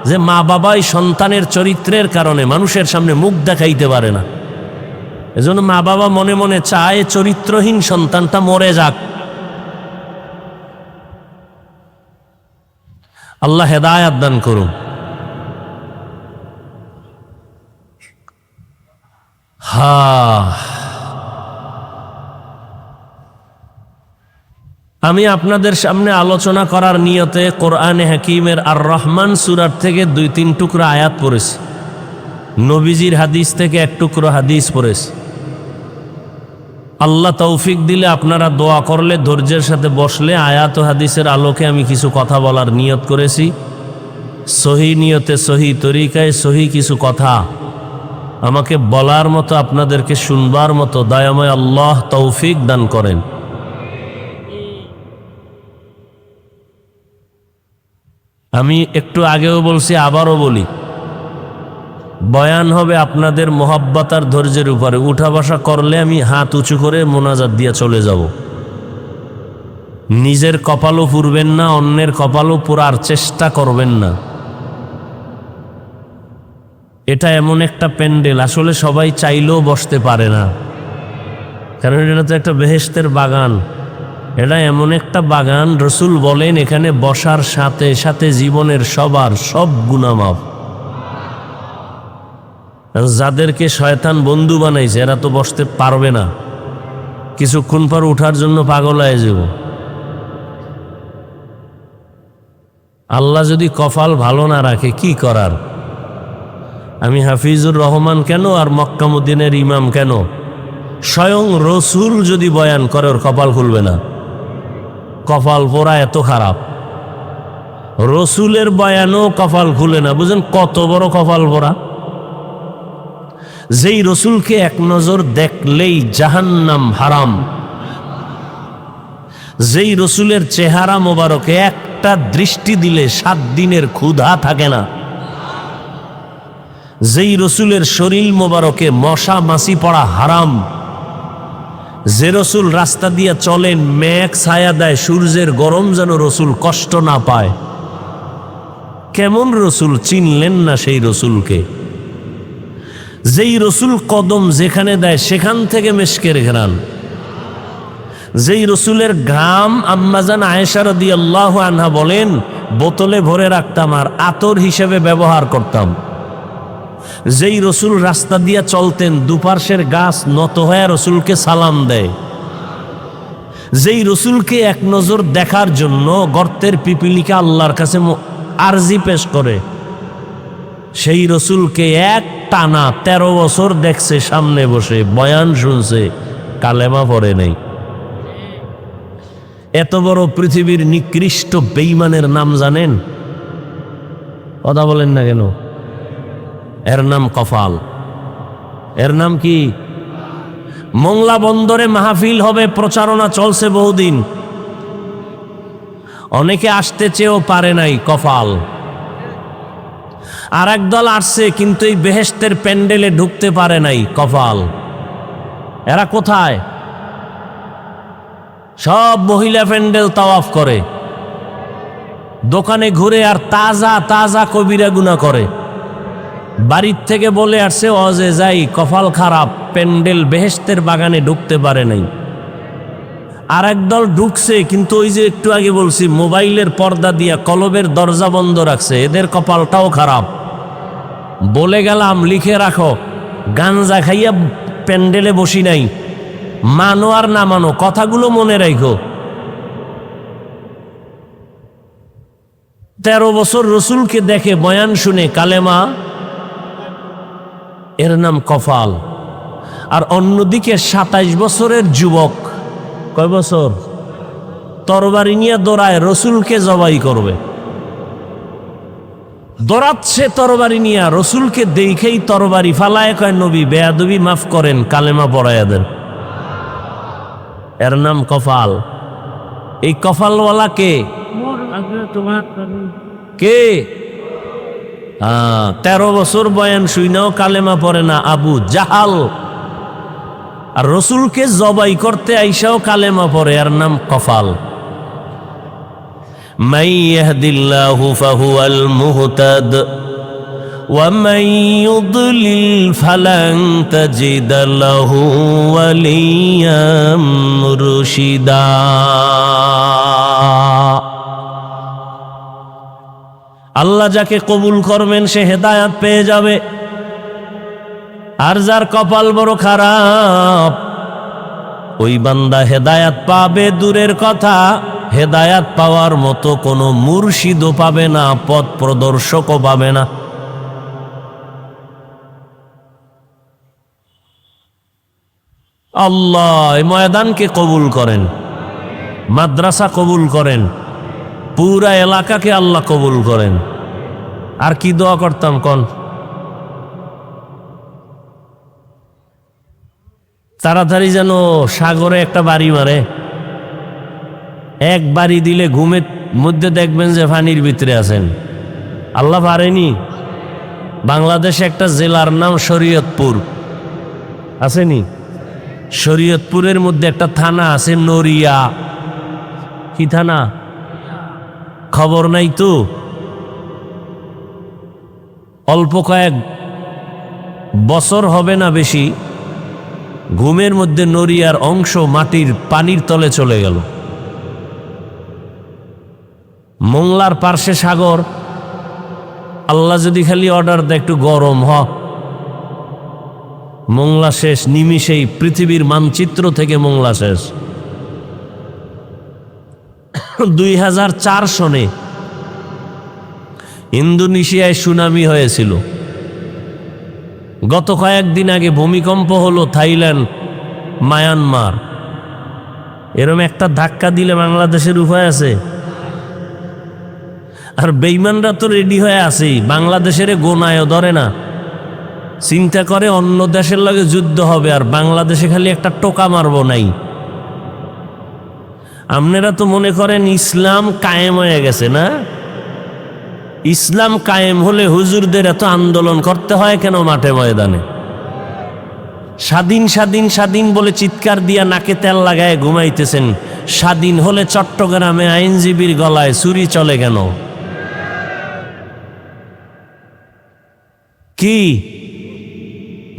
যে মা বাবা এই সন্তানের চরিত্রের কারণে মানুষের সামনে মুখ দেখাইতে পারে না। এজন্য মা বাবা মনে মনে চায় চরিত্রহীন সন্তানটা মরে যাক। আল্লাহ হেদায়েত দান করুন। আমি আপনাদের সামনে আলোচনা করার নিয়তে কোরআনে হাকিমের আর রহমান সূরার থেকে 2-3 টুকরা আয়াত পড়েছি, নবীজির হাদিস থেকে 1 টুকরো হাদিস পড়েছি। আল্লাহ তৌফিক দিলে আপনারা দোয়া করলে, ধৈর্যের সাথে বসলে আয়াত ও হাদিসের আলোকে আমি কিছু কথা বলার নিয়ত করেছি। সহি নিয়তে, সহি তরিকায়, সহি কিছু কথা আমাকে বলার মতো, আপনাদেরকে শুনবার মতো দয়াময় আল্লাহ তৌফিক দান করেন। আমি একটু আগেও বলছি, আবারও বলি, বয়ান হবে আপনাদের মোহাব্বত আর ধৈর্যের উপরে। উঠা বসা করলে আমি হাত উঁচু করে মোনাজাত দিয়ে চলে যাব। নিজের কপালও পুরবেন না, অন্যের কপালও পুরার চেষ্টা করবেন না। এটা এমন একটা প্যান্ডেল, আসলে সবাই চাইলেও বসতে পারে না, কারণ এটা তো একটা বেহেশতের বাগান। এটা এমন একটা বাগান, রসুল বলেন এখানে বসার সাথে সাথে জীবনের সবার সব গুনাহ মাফ। যাদেরকে শয়তান বন্ধু বানাইছে এরা তো বসতে পারবে না, কিছুক্ষণ পর উঠার জন্য পাগল হয়ে যাব। আল্লাহ যদি কপাল ভালো না রাখে কি করার? আমি হাফিজুর রহমান কেন আর মক্কা মদিনার ইমাম কেন, স্বয়ং রসুল যদি বয়ান করে ওর কপাল খুলবে না। কপাল পোড়া এত খারাপ, রসুলের বয়ানও কপাল খুলে না। বুঝেন কত বড় কপাল পোড়া? যেই রসুলকে এক নজর দেখলেই জাহান্নাম হারাম, যেই রসুলের চেহারা মোবারকে একটা দৃষ্টি দিলে 7 দিনের ক্ষুধা থাকে না, যেই রসুলের শরীর মোবারকে মশা মাছি পড়া হারাম, যে রসুল রাস্তা দিয়ে চলেন মেঘ ছায়া দেয়, সূর্যের গরম যেন রসুল কষ্ট না পায়। কেমন রসুল চিনলেন না সেই রসুলকে? যেই রসুল কদম যেখানে দেয় সেখান থেকে মেশকের ঘ্রাণ, যেই রসুলের ঘাম আম্মাজান আয়েশা রাদিয়াল্লাহু আনহা বলেন বোতলে ভরে রাখতাম আর আতর হিসেবে ব্যবহার করতাম। যেই রসুল রাস্তা দিয়া চলতেন দুপার্শ্বের গাছ নত হয়ে রসুলকে সালাম দেয়, যেই রসুলকে এক নজর দেখার জন্য গর্তের পিপিলিকা আল্লাহর কাছে আরজি পেশ করে, সেই রসুলকে এক টানা 13 বছর দেখছে, সামনে বসে বয়ান শুনছে, কালেমা পড়ে নেই। এত বড় পৃথিবীর নিকৃষ্ট বেঈমানের নাম জানেন? কথা বলেন না কেন? এর নাম কফাল। এর নাম কি? মোংলা বন্দরে মাহফিল হবে, প্রচারণা চলছে বহুদিন, অনেকে আসতে চেয়েও পারে নাই, কফাল। আর একদল আসছে কিন্তু এই বেহেশতের প্যান্ডেলে ঢুকতে পারে নাই, কফাল। এরা কোথায়? সব মহিলা প্যান্ডেল তাওয়াফ করে, দোকানে ঘুরে আর তাজা তাজা কবিরা গুনাহ করে। বাড়ির থেকে বলে আসছে অজে যাই, কপাল খারাপ, প্যান্ডেল বেহেশতের বাগানে ঢুকতে পারে নাই। আর একদল ঢুকছে কিন্তু ওই যে একটু আগে বলছি মোবাইলের পর্দা দিয়া কলবের দরজা বন্ধ রাখছে, এদের কপালটাও খারাপ। বলে গেলাম লিখে রাখো, গাঞ্জা খাইয়া প্যান্ডেলে বসি নাই, মানো আর না মানো কথাগুলো মনে রাখো। 13 বছর রসুলকে দেখে বয়ান শুনে কালেমা, এর নাম কফাল। আর অন্যদিকে 27 বছরের যুবক, কয় বছর, তরবারি নিয়ে দৌড়ায় রসুলকে জবাই করবে, দৌড়াচ্ছে তরবারি নিয়ে, রসুলকে দেখেই তরবারি ফালায়, কয় নবী বেয়াদবি মাফ করেন, কালেমা পড়াইয়া দেন। এর নাম কফাল। এই কফালওয়ালা কে? কে? 13 বছর বয়ান শুইনাও কালেমা পড়ে না, আবু জাহাল। আর রসুলকে জবাই করতে আইসাও কালেমা পড়ে, এর নাম কফাল। মান ইয়াহদিল্লাহু ফাহুয়াল মুহতাদ ওয়া মান ইউদ্লিল ফালান তাজিদ লাহু ওয়ালিয়াম মুরশিদা। আল্লাহ যাকে কবুল করবেন সে হেদায়াত পেয়ে যাবে, আর যার কপাল বড় খারাপ ওই বান্দা হেদায়াত পাবে দূরের কথা, হেদায়াত পাওয়ার মতো কোনো মুর্শিদও পাবে না, পথ প্রদর্শকও পাবে না। আল্লাহ এই ময়দানকে কবুল করেন, মাদ্রাসা কবুল করেন, পুরা এলাকাকে আল্লাহ কবুল করেন। আর কি দোয়া করতাম কোন? তাড়াতাড়ি যেন সাগরে একটা বাড়ি মারে, এক বাড়ি দিলে ঘুমের মধ্যে দেখবেন যে পানির ভিতরে আছেন। আল্লাহ পারেনি? বাংলাদেশে একটা জেলার নাম শরীয়তপুর, আসেনি? শরীয়তপুরের মধ্যে একটা থানা আছে নড়িয়া। কি থানা? খবর নাই তো? অল্প কয়েক বছর হবে না বেশি, ঘুমের মধ্যে নড়িয়ার অংশ মাটির পানির তলে চলে গেল। মোংলার পার্শ্বে সাগর, আল্লাহ যদি খালি অর্ডার দেয় একটু গরম হ, মোংলা শেষ নিমিষেই, পৃথিবীর মানচিত্র থেকে মোংলা শেষ। 2004 সনে ইন্দোনেশিয়ায় সুনামি হয়েছিল। গত কয়েকদিন আগে ভূমিকম্প হলো থাইল্যান্ড, মায়ানমার। এরম একটা ধাক্কা দিলে বাংলাদেশের উপায় আছে? আর বেঈমানরা তো রেডি হয়ে আছে, বাংলাদেশের গোনায়ও ধরে না, চিন্তা করে অন্য দেশের লগে যুদ্ধ হবে আর বাংলাদেশে খালি একটা টোকা মারবো নাই। আপনারা তো মনে করেন ইসলাম কায়েম হয়ে গেছে না? ইসলাম কায়েম হলে হুজুরদের এত আন্দোলন করতে হয় কেন মাঠে ময়দানে? স্বাধীন স্বাধীন স্বাধীন বলে চিৎকার দিয়া নাকে তেল লাগায় ঘুমাইতেছেন, স্বাধীন হলে চট্টগ্রামে আইনজীবীর গলায় ছুরি চলে কেন? কি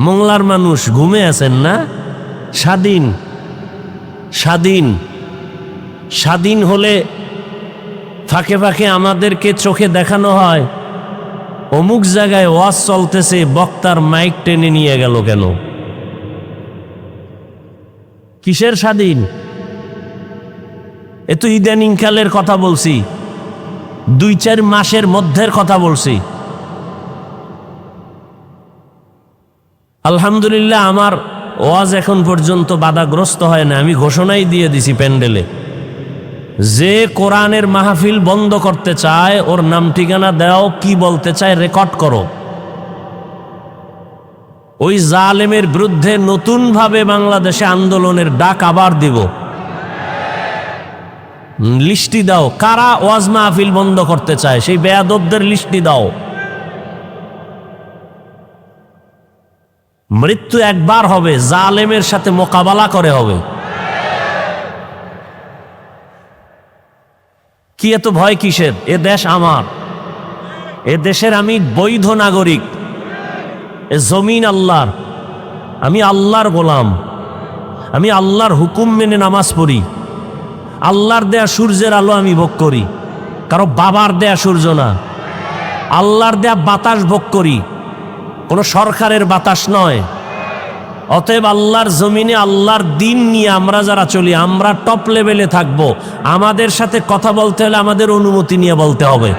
মোংলার মানুষ ঘুমে আছেন না? স্বাধীন স্বাধীন স্বাধীন হলে ফাঁকে ফাঁকে আমাদেরকে চোখে দেখানো হয় অমুক জায়গায় ওয়াজ চলতেছে, বক্তার মাইক টেনে নিয়ে গেল কেন? কিসের স্বাধীন? এ তো ইদানিং কালের কথা বলছি, 2-4 মাসের মধ্যের কথা বলছি। আলহামদুলিল্লাহ আমার ওয়াজ এখন পর্যন্ত বাধাগ্রস্ত হয় না। আমি ঘোষণাই দিয়ে দিছি প্যান্ডেলে, যে কোরআনের মাহফিল বন্ধ করতে চায় ওর নাম ঠিকানা দাও, কি বলতে চায় রেকর্ড করো। ওই জালেমের বিরুদ্ধে নতুনভাবে বাংলাদেশে আন্দোলনের ডাক আবার দিব। লিস্টি দাও, কারা ওয়াজ মাহফিল বন্ধ করতে চায়, সেই বেয়াদবদের লিস্টি দাও। মৃত্যু একবার হবে, জালেমের সাথে মোকাবেলা করে হবে। কি এত ভয় কিসের? এ দেশ আমার, এ দেশের আমি বৈধ নাগরিক, এ জমিন আল্লাহর, আমি আল্লাহর গোলাম, আমি আল্লাহর হুকুম মেনে নামাজ পড়ি, আল্লাহর দেয়া সূর্যের আলো আমি ভোগ করি, কারো বাবার দেয়া সূর্য না, আল্লাহর দেয়া বাতাস ভোগ করি, কোনো সরকারের বাতাস নয়। অতএব আল্লাহর জমিনে আল্লাহর দিন নিয়ে আমরা যারা চলি, আমরা টপ লেভেলে থাকবো। আমাদের সাথে কথা বলতে হলে আমাদের অনুমতি নিয়ে বলতে হবে।